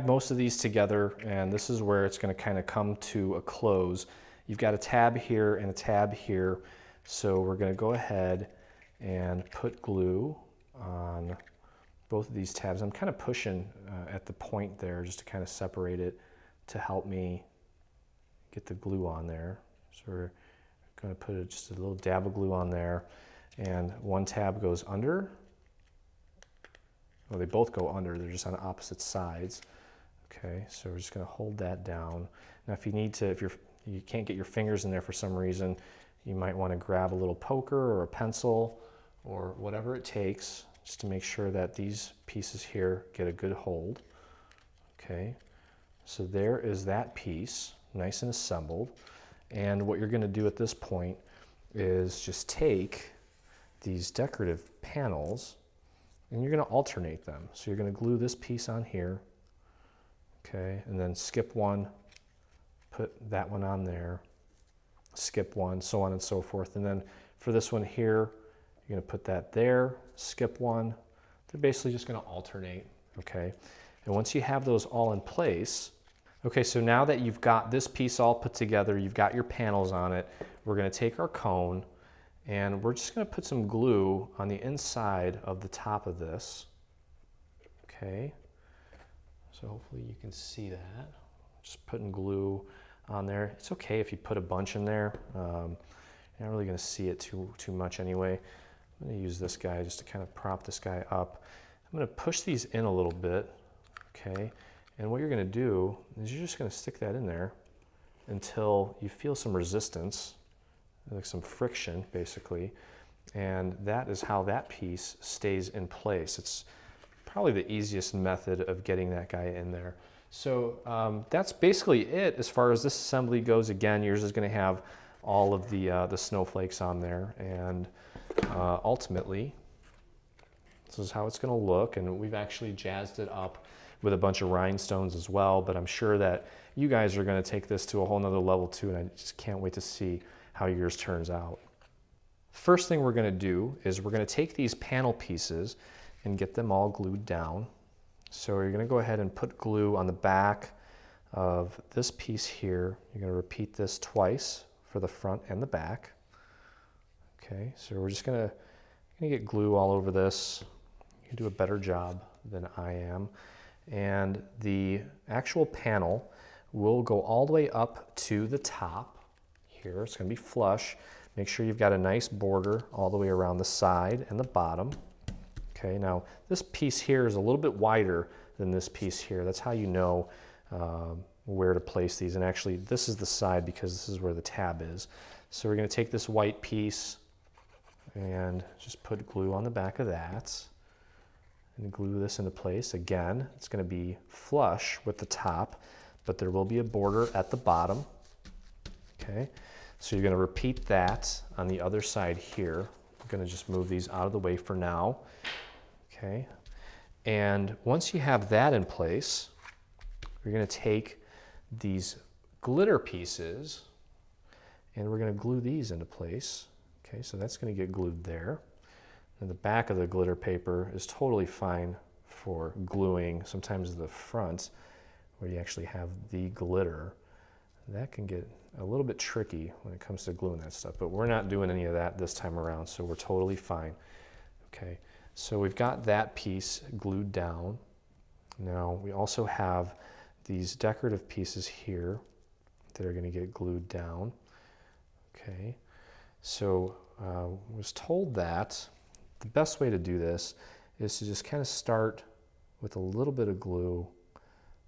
most of these together, and this is where it's going to kind of come to a close. You've got a tab here and a tab here, so we're going to go ahead and put glue on both of these tabs. I'm kind of pushing at the point there just to kind of separate it to help me get the glue on there. So we're going to put just a little dab of glue on there, and one tab goes under. Well, they both go under, they're just on opposite sides. Okay, so we're just going to hold that down. Now if you need to, if you can't get your fingers in there for some reason, you might want to grab a little poker or a pencil or whatever it takes just to make sure that these pieces here get a good hold. Okay, so there is that piece, nice and assembled. And what you're going to do at this point is just take these decorative panels and you're going to alternate them. So you're going to glue this piece on here, okay, and then skip one, put that one on there, skip one, so on and so forth. And then for this one here, you're going to put that there, skip one. They're basically just going to alternate, okay? And once you have those all in place, okay, so now that you've got this piece all put together, you've got your panels on it, we're going to take our cone and we're just going to put some glue on the inside of the top of this, okay? So hopefully you can see that. Just putting glue on there. It's okay if you put a bunch in there. You're not really going to see it too much anyway. I'm going to use this guy just to kind of prop this guy up. I'm going to push these in a little bit, okay? And what you're going to do is you're just going to stick that in there until you feel some resistance, like some friction basically, and that is how that piece stays in place. It's probably the easiest method of getting that guy in there. So that's basically it as far as this assembly goes. Again, yours is going to have all of the snowflakes on there, and ultimately this is how it's going to look. And we've actually jazzed it up with a bunch of rhinestones as well, but I'm sure that you guys are going to take this to a whole nother level too, and I just can't wait to see how yours turns out. First thing we're going to do is we're going to take these panel pieces and get them all glued down. So you're going to go ahead and put glue on the back of this piece here. You're going to repeat this twice for the front and the back. Okay, so we're just going to get glue all over this. You can do a better job than I am. And the actual panel will go all the way up to the top here. It's going to be flush. Make sure you've got a nice border all the way around the side and the bottom. Okay, now this piece here is a little bit wider than this piece here. That's how you know where to place these. And actually this is the side because this is where the tab is. So we're going to take this white piece and just put glue on the back of that and glue this into place. Again, it's going to be flush with the top, but there will be a border at the bottom. Okay, so you're going to repeat that on the other side here. I'm going to just move these out of the way for now. Okay, and once you have that in place, you're going to take these glitter pieces and we're going to glue these into place. Okay, so that's going to get glued there. And the back of the glitter paper is totally fine for gluing. Sometimes the front, where you actually have the glitter, that can get a little bit tricky when it comes to gluing that stuff, but we're not doing any of that this time around, so we're totally fine. Okay, so we've got that piece glued down. Now we also have these decorative pieces here that are going to get glued down. Okay, so I was told that the best way to do this is to just kind of start with a little bit of glue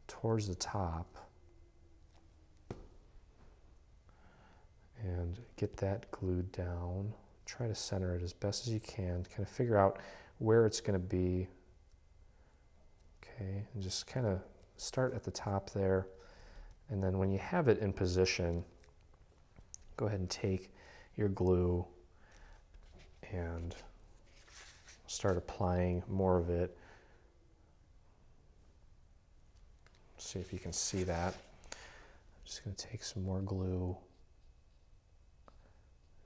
towards the top and get that glued down. Try to center it as best as you can, kind of figure out where it's going to be. Okay, and just kind of start at the top there, and then when you have it in position, go ahead and take your glue and start applying more of it. See if you can see that. I'm just going to take some more glue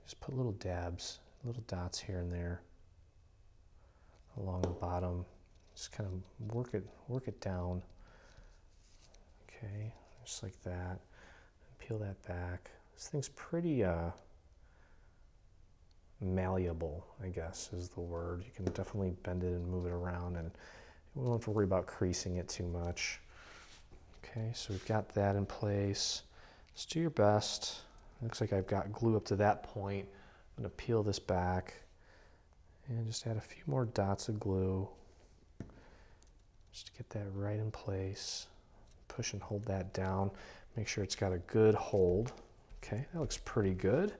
Just put little dabs, little dots here and there along the bottom. Just kind of work it down. Okay, just like that. Peel that back. This thing's pretty malleable, I guess is the word. You can definitely bend it and move it around, and we don't have to worry about creasing it too much. Okay, so we've got that in place. Just do your best. Looks like I've got glue up to that point. I'm going to peel this back and just add a few more dots of glue just to get that right in place. Push and hold that down. Make sure it's got a good hold. Okay, that looks pretty good.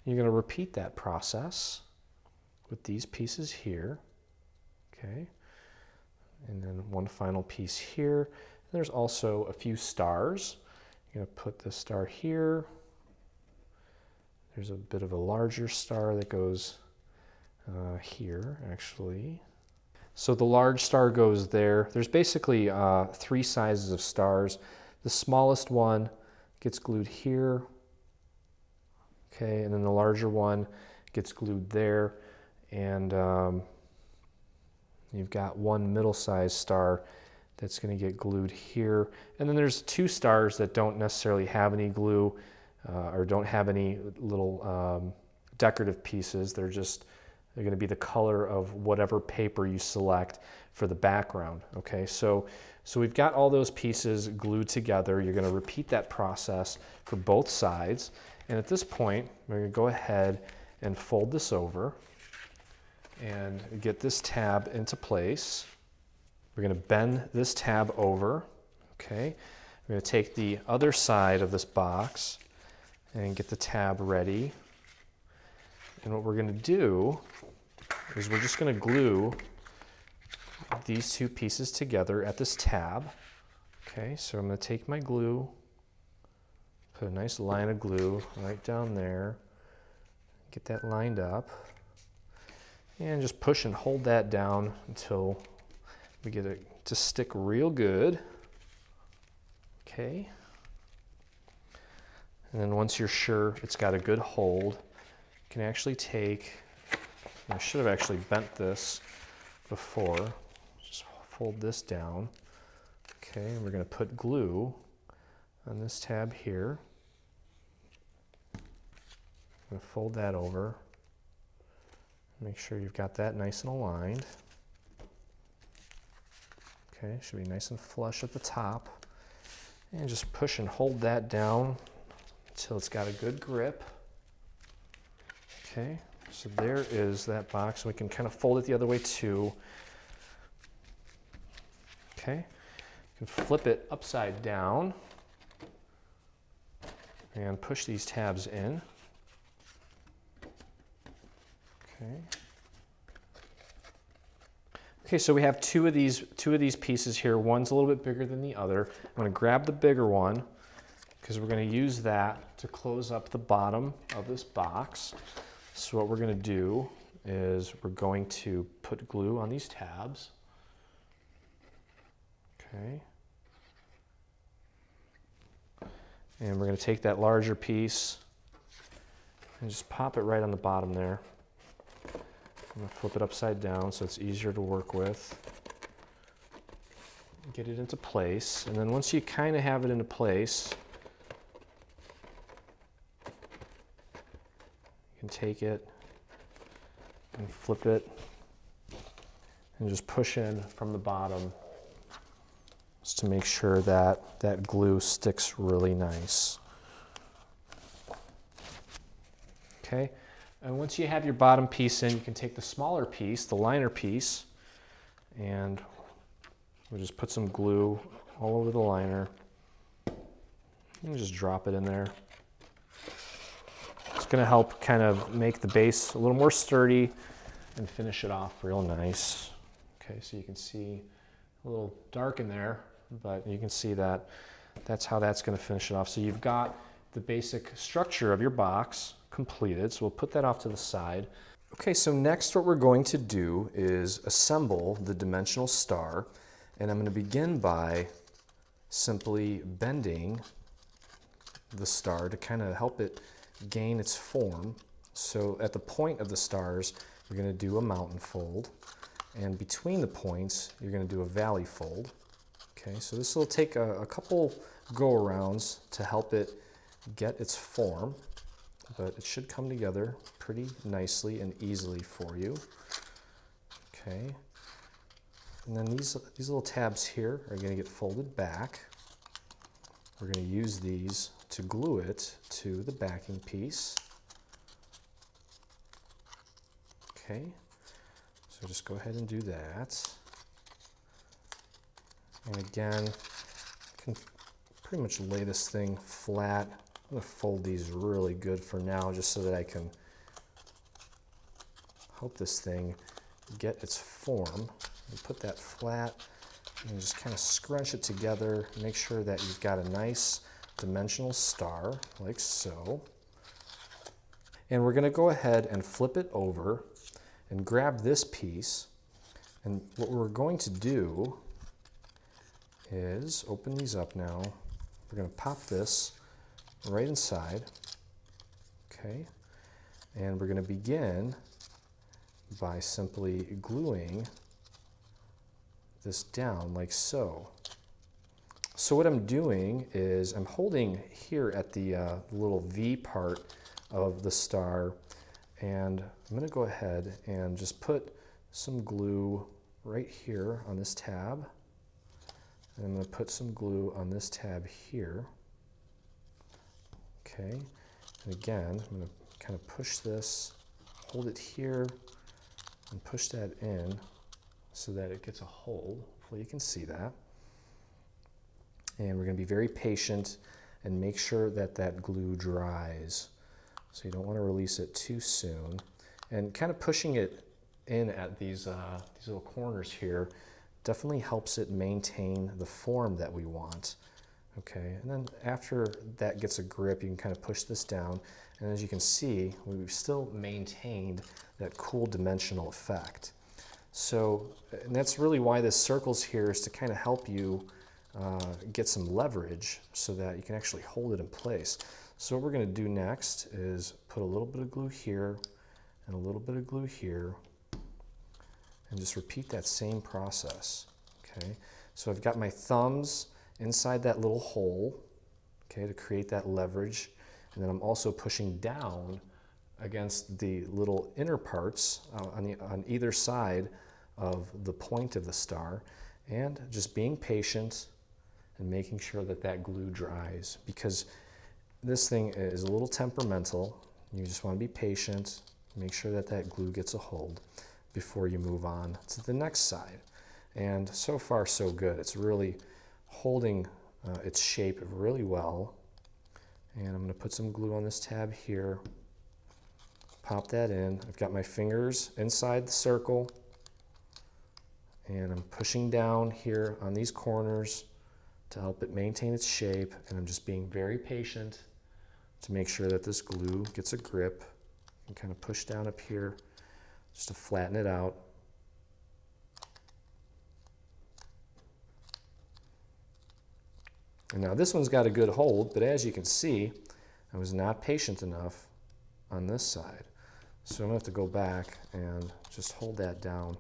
You're going to repeat that process with these pieces here. Okay, and then one final piece here. There's also a few stars. You're going to put the star here. There's a bit of a larger star that goes here, actually. So the large star goes there. There's basically 3 sizes of stars. The smallest one gets glued here. Okay, and then the larger one gets glued there. And you've got one middle-sized star that's going to get glued here. And then there's 2 stars that don't necessarily have any glue or don't have any little decorative pieces. They're going to be the color of whatever paper you select for the background. Okay, so we've got all those pieces glued together. You're going to repeat that process for both sides. And at this point, we're going to go ahead and fold this over and get this tab into place. We're going to bend this tab over. Okay, we're going to take the other side of this box and get the tab ready. And what we're going to do is we're just going to glue these 2 pieces together at this tab. Okay, so I'm going to take my glue, put a nice line of glue right down there, get that lined up, and just push and hold that down until we get it to stick real good. Okay. And then once you're sure it's got a good hold, you can actually take, I should have actually bent this before, just fold this down. Okay, and we're going to put glue on this tab here. I'm going to fold that over. Make sure you've got that nice and aligned. Okay, should be nice and flush at the top. And just push and hold that down until it's got a good grip. Okay, so there is that box. We can kind of fold it the other way too. Okay, you can flip it upside down and push these tabs in. Okay. Okay, so we have two of these pieces here. One's a little bit bigger than the other. I'm going to grab the bigger one because we're going to use that to close up the bottom of this box. So what we're going to do is we're going to put glue on these tabs. Okay. And we're going to take that larger piece and just pop it right on the bottom there. I'm going to flip it upside down so it's easier to work with. Get it into place, and then once you kind of have it into place, you can take it and flip it and just push in from the bottom just to make sure that that glue sticks really nice. Okay. And once you have your bottom piece in, you can take the smaller piece, the liner piece, and we'll just put some glue all over the liner and just drop it in there. It's going to help kind of make the base a little more sturdy and finish it off real nice. Okay, so you can see a little dark in there, but you can see that that's how that's going to finish it off. So you've got the basic structure of your box completed, so we'll put that off to the side. Okay, so next what we're going to do is assemble the dimensional star, and I'm going to begin by simply bending the star to kind of help it gain its form. So at the point of the stars, you're going to do a mountain fold, and between the points, you're going to do a valley fold. Okay, so this will take a couple go-arounds to help it get its form, but it should come together pretty nicely and easily for you. Okay, and then these little tabs here are going to get folded back. We're going to use these to glue it to the backing piece. Okay, so just go ahead and do that. And again, you can pretty much lay this thing flat. I'm going to fold these really good for now just so that I can help this thing get its form. You put that flat and just kind of scrunch it together. Make sure that you've got a nice dimensional star like so. And we're going to go ahead and flip it over and grab this piece. And what we're going to do is open these up now. We're going to pop this right inside. Okay. And we're going to begin by simply gluing this down like so. So what I'm doing is I'm holding here at the little V part of the star, and I'm going to go ahead and just put some glue right here on this tab, and I'm going to put some glue on this tab here. Okay, and again I'm going to kind of push this, hold it here, and push that in so that it gets a hold. Hopefully you can see that. And we're going to be very patient and make sure that that glue dries. So you don't want to release it too soon. And kind of pushing it in at these little corners here definitely helps it maintain the form that we want. Okay, and then after that gets a grip, you can kind of push this down. And as you can see, we've still maintained that cool dimensional effect. So, and that's really why this circle's here, is to kind of help you get some leverage so that you can actually hold it in place. So what we're going to do next is put a little bit of glue here and a little bit of glue here, and just repeat that same process. Okay, so I've got my thumbs inside that little hole, okay, to create that leverage, and then I'm also pushing down against the little inner parts on either side of the point of the star, and just being patient and making sure that that glue dries, because this thing is a little temperamental. You just want to be patient, make sure that that glue gets a hold before you move on to the next side. And so far so good. It's really holding its shape really well. And I'm going to put some glue on this tab here, pop that in. I've got my fingers inside the circle, and I'm pushing down here on these corners to help it maintain its shape, and I'm just being very patient to make sure that this glue gets a grip, and kind of push down up here just to flatten it out. And now this one's got a good hold, but as you can see, I was not patient enough on this side. So I'm going to have to go back and just hold that down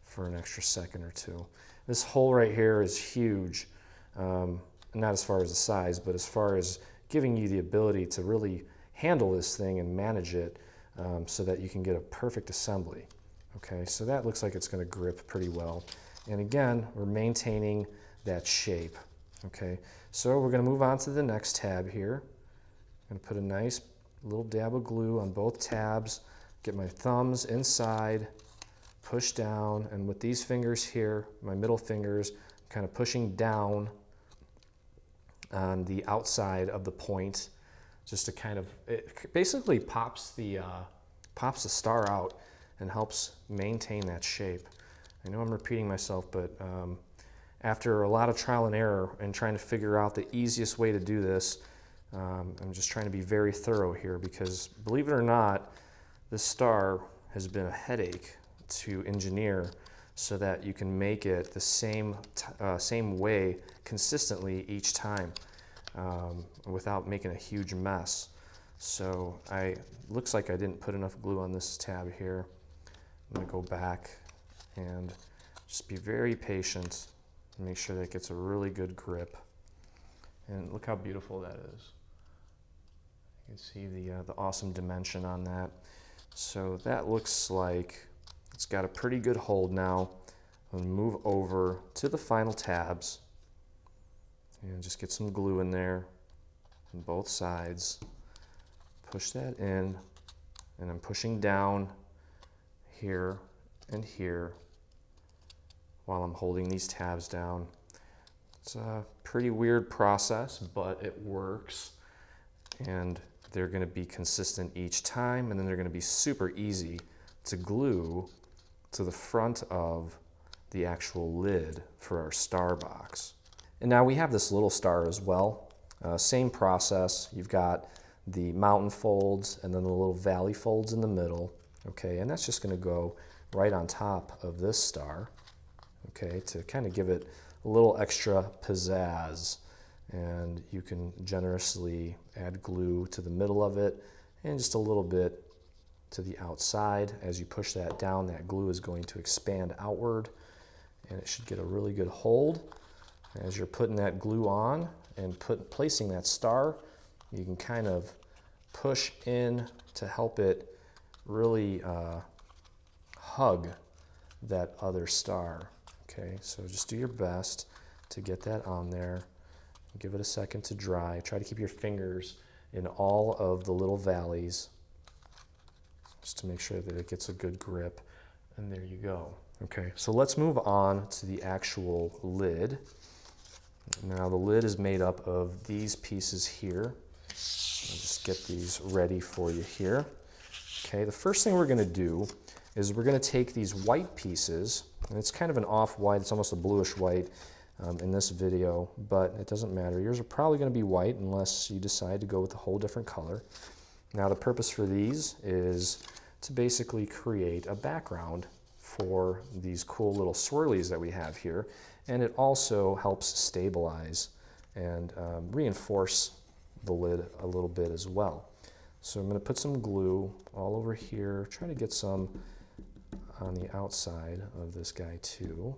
for an extra second or two. This hole right here is huge, not as far as the size, but as far as giving you the ability to really handle this thing and manage it so that you can get a perfect assembly. Okay, so that looks like it's going to grip pretty well. And again, we're maintaining that shape. Okay, so we're going to move on to the next tab here. I'm going to put a nice little dab of glue on both tabs, get my thumbs inside, push down, and with these fingers here, my middle fingers, kind of pushing down on the outside of the point, just to kind of, it basically pops the star out and helps maintain that shape. I know I'm repeating myself, but after a lot of trial and error and trying to figure out the easiest way to do this, I'm just trying to be very thorough here, because believe it or not, this star has been a headache to engineer so that you can make it the same way consistently each time without making a huge mess. So looks like I didn't put enough glue on this tab here. I'm gonna go back and just be very patient and make sure that it gets a really good grip. And look how beautiful that is. You can see the awesome dimension on that. So that looks like it's got a pretty good hold now. I'm gonna move over to the final tabs and just get some glue in there on both sides. Push that in, and I'm pushing down here and here while I'm holding these tabs down. It's a pretty weird process, but it works. And they're going to be consistent each time, and then they're going to be super easy to glue to the front of the actual lid for our star box. And now we have this little star as well. Same process. You've got the mountain folds and then the little valley folds in the middle. Okay, and that's just going to go right on top of this star. Okay, to kind of give it a little extra pizzazz. And you can generously add glue to the middle of it and just a little bit to the outside. As you push that down, that glue is going to expand outward and it should get a really good hold. As you're putting that glue on and placing that star, you can kind of push in to help it really hug that other star. Okay, so just do your best to get that on there. Give it a second to dry. Try to keep your fingers in all of the little valleys just to make sure that it gets a good grip. And there you go. Okay, so let's move on to the actual lid. Now the lid is made up of these pieces here. I'll just get these ready for you here. Okay, the first thing we're going to do is we're going to take these white pieces, and it's kind of an off-white, it's almost a bluish white in this video, but it doesn't matter. Yours are probably going to be white unless you decide to go with a whole different color. Now the purpose for these is to basically create a background for these cool little swirlies that we have here, and it also helps stabilize and reinforce the lid a little bit as well. So I'm going to put some glue all over here, try to get some on the outside of this guy too.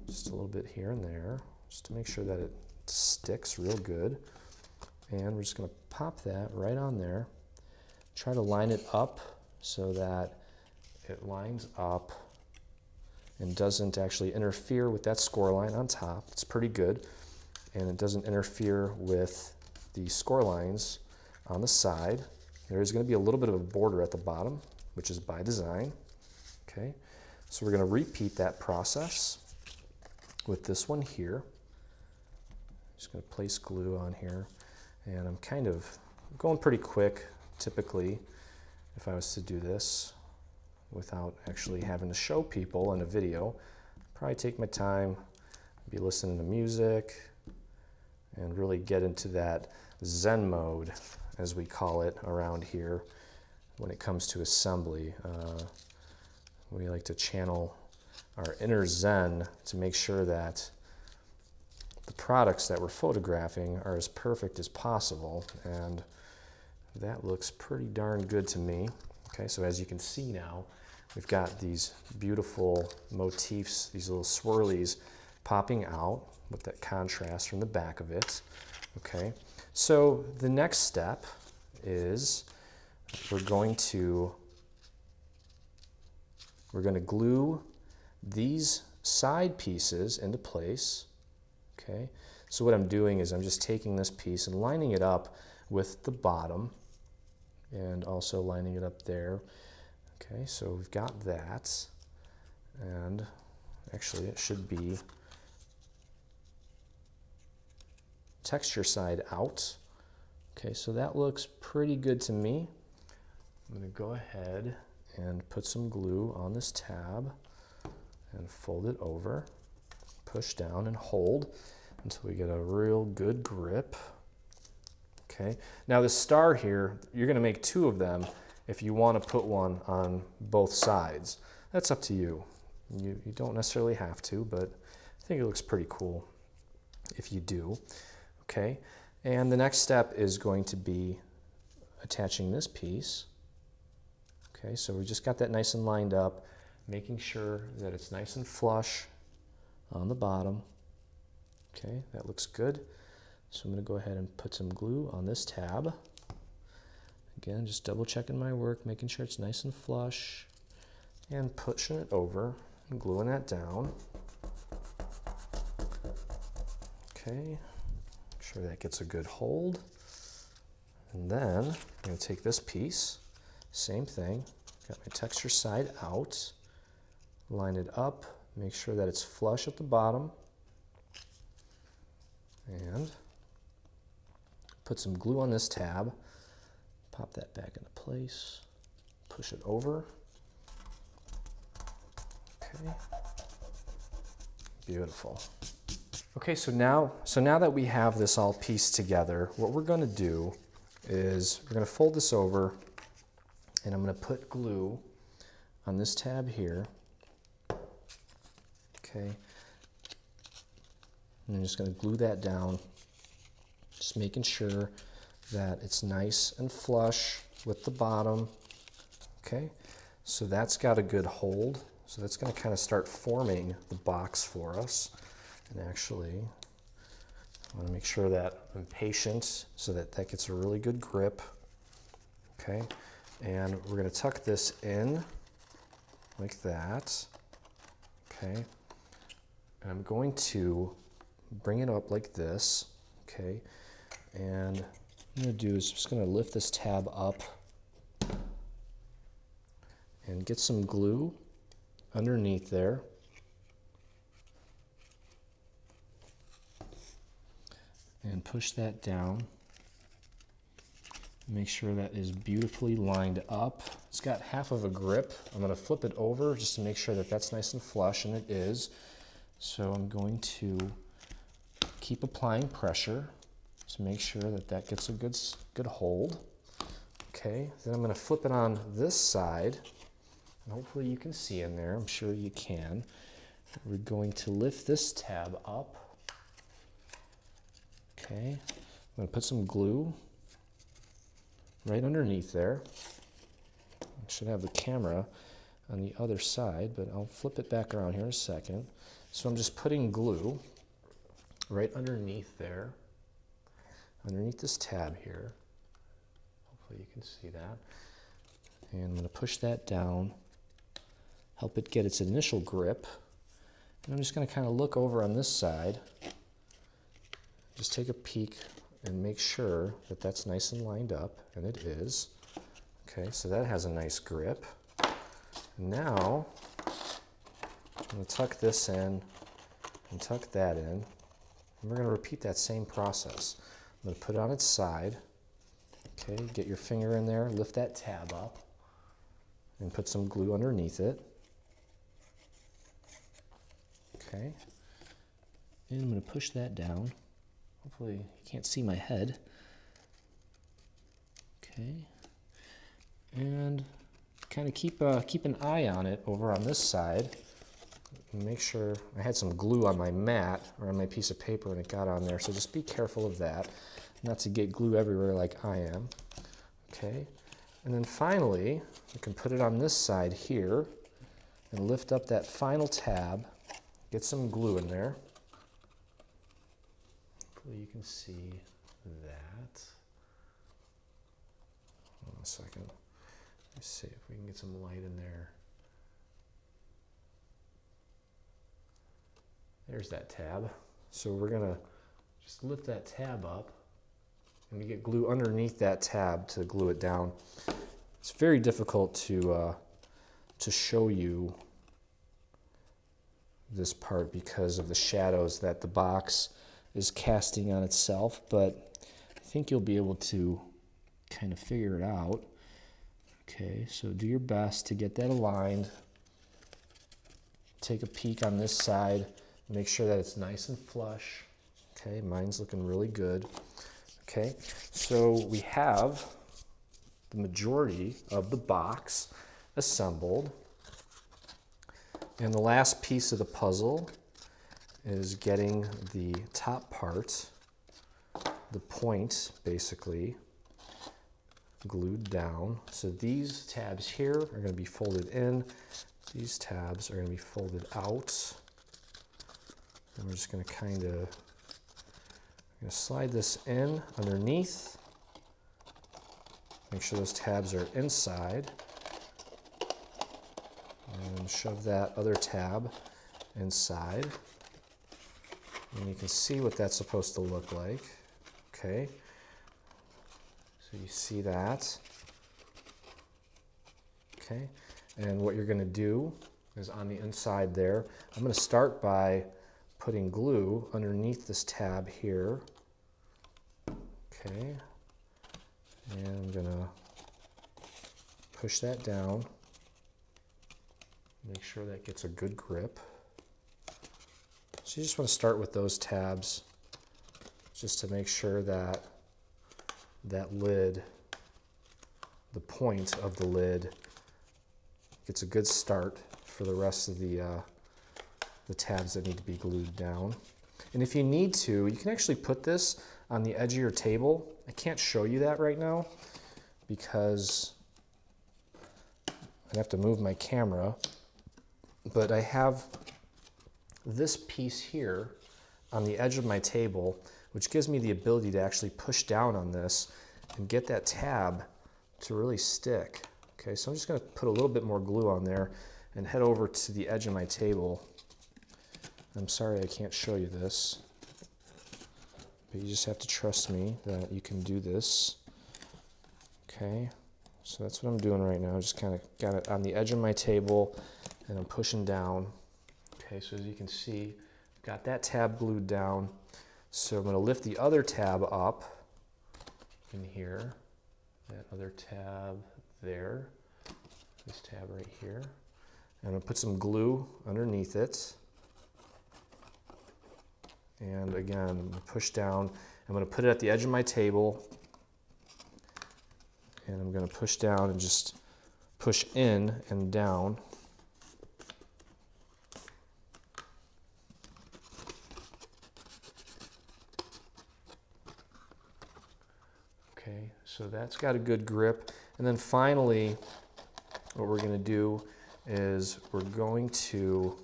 Just a little bit here and there, just to make sure that it sticks real good. And we're just going to pop that right on there. Try to line it up so that it lines up and doesn't actually interfere with that score line on top. It's pretty good. And it doesn't interfere with the score lines on the side. There is going to be a little bit of a border at the bottom, which is by design. Okay, so we're going to repeat that process with this one here. Just going to place glue on here, and I'm kind of going pretty quick typically if I was to do this without actually having to show people in a video. Probably take my time, be listening to music, and really get into that Zen mode, as we call it around here when it comes to assembly. We like to channel our inner Zen to make sure that the products that we're photographing are as perfect as possible, and that looks pretty darn good to me. Okay, so as you can see now, we've got these beautiful motifs, these little swirlies popping out with that contrast from the back of it. Okay, so the next step is we're going to glue these side pieces into place. Okay, so what I'm doing is I'm just taking this piece and lining it up with the bottom and also lining it up there. Okay, so we've got that, and actually it should be texture side out. Okay, so that looks pretty good to me. I'm going to go ahead and put some glue on this tab and fold it over, push down and hold until we get a real good grip. Okay, now the star here, you're going to make two of them if you want to put one on both sides. That's up to you. You don't necessarily have to, but I think it looks pretty cool if you do. Okay, and the next step is going to be attaching this piece. Okay, so we just got that nice and lined up, making sure that it's nice and flush on the bottom. Okay, that looks good. So I'm going to go ahead and put some glue on this tab. Again, just double checking my work, making sure it's nice and flush, and pushing it over and gluing that down. Okay, make sure that gets a good hold. And then I'm going to take this piece, same thing, got my texture side out, line it up, make sure that it's flush at the bottom, and put some glue on this tab, pop that back into place, push it over. Okay, beautiful. Okay, so now that we have this all pieced together, what we're going to do is we're going to fold this over, and I'm going to put glue on this tab here. Okay, and I'm just going to glue that down, just making sure that it's nice and flush with the bottom. Okay, so that's got a good hold. So that's going to kind of start forming the box for us. And actually, I want to make sure that I'm patient so that that gets a really good grip. Okay, and we're going to tuck this in like that. Okay, and I'm going to bring it up like this. Okay, and what I'm going to do is just going to lift this tab up and get some glue underneath there. And push that down. Make sure that is beautifully lined up. It's got half of a grip. I'm going to flip it over just to make sure that that's nice and flush, and it is. So I'm going to keep applying pressure to make sure that that gets a good hold. Okay, then I'm going to flip it on this side, and hopefully you can see in there. I'm sure you can. We're going to lift this tab up. Okay, I'm going to put some glue right underneath there. I should have the camera on the other side, but I'll flip it back around here in a second. So I'm just putting glue right underneath there, underneath this tab here. Hopefully you can see that. And I'm going to push that down, help it get its initial grip. And I'm just going to kind of look over on this side. Just take a peek and make sure that that's nice and lined up, and it is. Okay, so that has a nice grip. Now, I'm going to tuck this in and tuck that in, and we're going to repeat that same process. I'm going to put it on its side. Okay, get your finger in there, lift that tab up, and put some glue underneath it. Okay, and I'm going to push that down. Hopefully you can't see my head. Okay, and kind of keep an eye on it over on this side. Make sure, I had some glue on my mat or on my piece of paper and it got on there, so just be careful of that, not to get glue everywhere like I am. Okay, and then finally, you can put it on this side here and lift up that final tab, get some glue in there. Hopefully you can see that. Hold on a second. Let's see if we can get some light in there. There's that tab. So we're gonna just lift that tab up and we get glue underneath that tab to glue it down. It's very difficult to show you this part because of the shadows that the box is casting on itself, but I think you'll be able to kind of figure it out. Okay, so do your best to get that aligned. Take a peek on this side, make sure that it's nice and flush. Okay, mine's looking really good. Okay, so we have the majority of the box assembled. And the last piece of the puzzle is getting the top part, the point basically, glued down. So these tabs here are going to be folded in. These tabs are going to be folded out. And we're just going to kind of slide this in underneath. Make sure those tabs are inside. And shove that other tab inside. And you can see what that's supposed to look like. Okay. So you see that. Okay. And what you're going to do is on the inside there, I'm going to start by putting glue underneath this tab here. Okay. And I'm going to push that down. Make sure that gets a good grip. So you just want to start with those tabs just to make sure that that lid, the point of the lid, gets a good start for the rest of the tabs that need to be glued down. And if you need to, you can actually put this on the edge of your table. I can't show you that right now because I'd have to move my camera, but I have this piece here on the edge of my table, which gives me the ability to actually push down on this and get that tab to really stick. Okay, so I'm just going to put a little bit more glue on there and head over to the edge of my table. I'm sorry I can't show you this, but you just have to trust me that you can do this. Okay, so that's what I'm doing right now. Just kind of got it on the edge of my table and I'm pushing down. Okay, so as you can see, I've got that tab glued down. So I'm going to lift the other tab up in here, that other tab there, this tab right here. And I'm going to put some glue underneath it. And again, I'm going to push down. I'm going to put it at the edge of my table. And I'm going to push down and just push in and down. Okay, so that's got a good grip. And then finally, what we're going to do is we're going to,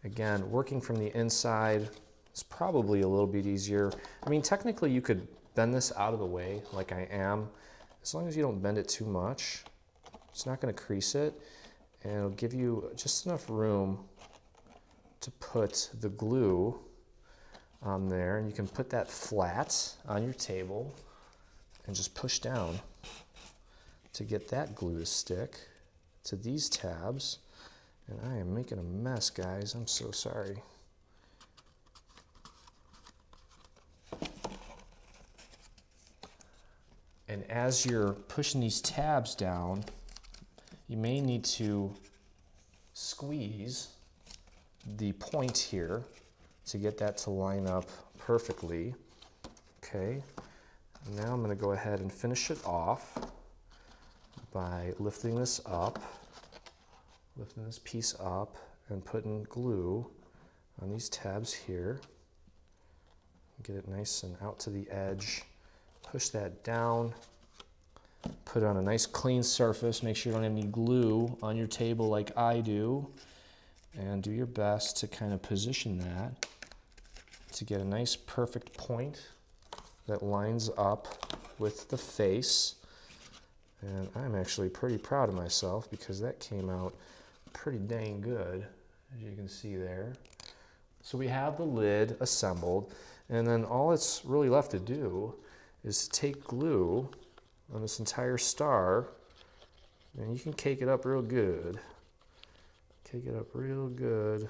again, working from the inside is probably a little bit easier. I mean, technically you could bend this out of the way like I am, as long as you don't bend it too much. It's not going to crease it, and it'll give you just enough room to put the glue on there. And you can put that flat on your table and just push down to get that glue to stick to these tabs. And I am making a mess, guys. I'm so sorry. And as you're pushing these tabs down, you may need to squeeze the point here to get that to line up perfectly. Okay, now I'm going to go ahead and finish it off by lifting this piece up and putting glue on these tabs here. Get it nice and out to the edge. Push that down, put it on a nice clean surface. Make sure you don't have any glue on your table like I do. And do your best to kind of position that to get a nice perfect point that lines up with the face. And I'm actually pretty proud of myself because that came out pretty dang good, as you can see there. So we have the lid assembled, and then all it's really left to do is to take glue on this entire star, and you can cake it up real good. Cake it up real good,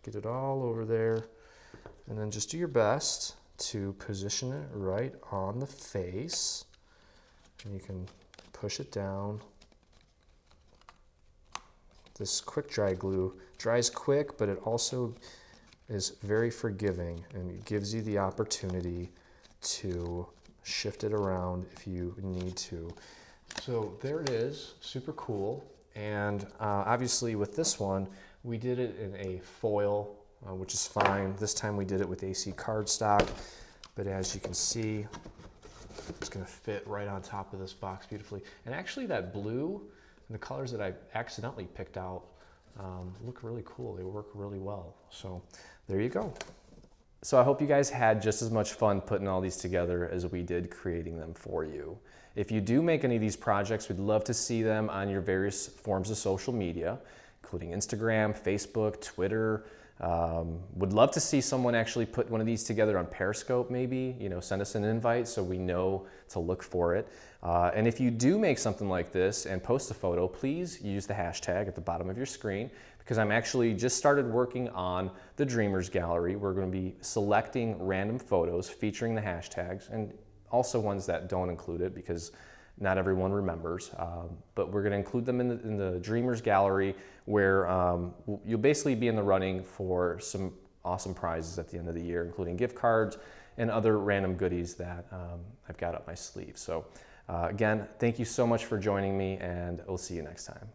get it all over there, and then just do your best to position it right on the face. And you can push it down. This quick dry glue dries quick, but it also is very forgiving, and it gives you the opportunity to shift it around if you need to. So there it is, super cool. And obviously with this one, we did it in a foil, which is fine. This time we did it with AC cardstock, but as you can see, It's gonna fit right on top of this box beautifully. And actually that blue and the colors that I accidentally picked out look really cool. They work really well. So there you go. So I hope you guys had just as much fun putting all these together as we did creating them for you. If you do make any of these projects, we'd love to see them on your various forms of social media, including Instagram, Facebook, Twitter. Would love to see someone actually put one of these together on Periscope maybe, send us an invite so we know to look for it. And if you do make something like this and post a photo, please use the hashtag at the bottom of your screen, because I'm actually just started working on the Dreamers Gallery. We're going to be selecting random photos featuring the hashtags, and also ones that don't include it because not everyone remembers, but we're going to include them in the Dreamers Gallery, where you'll basically be in the running for some awesome prizes at the end of the year, including gift cards and other random goodies that I've got up my sleeve. So again, thank you so much for joining me, and we'll see you next time.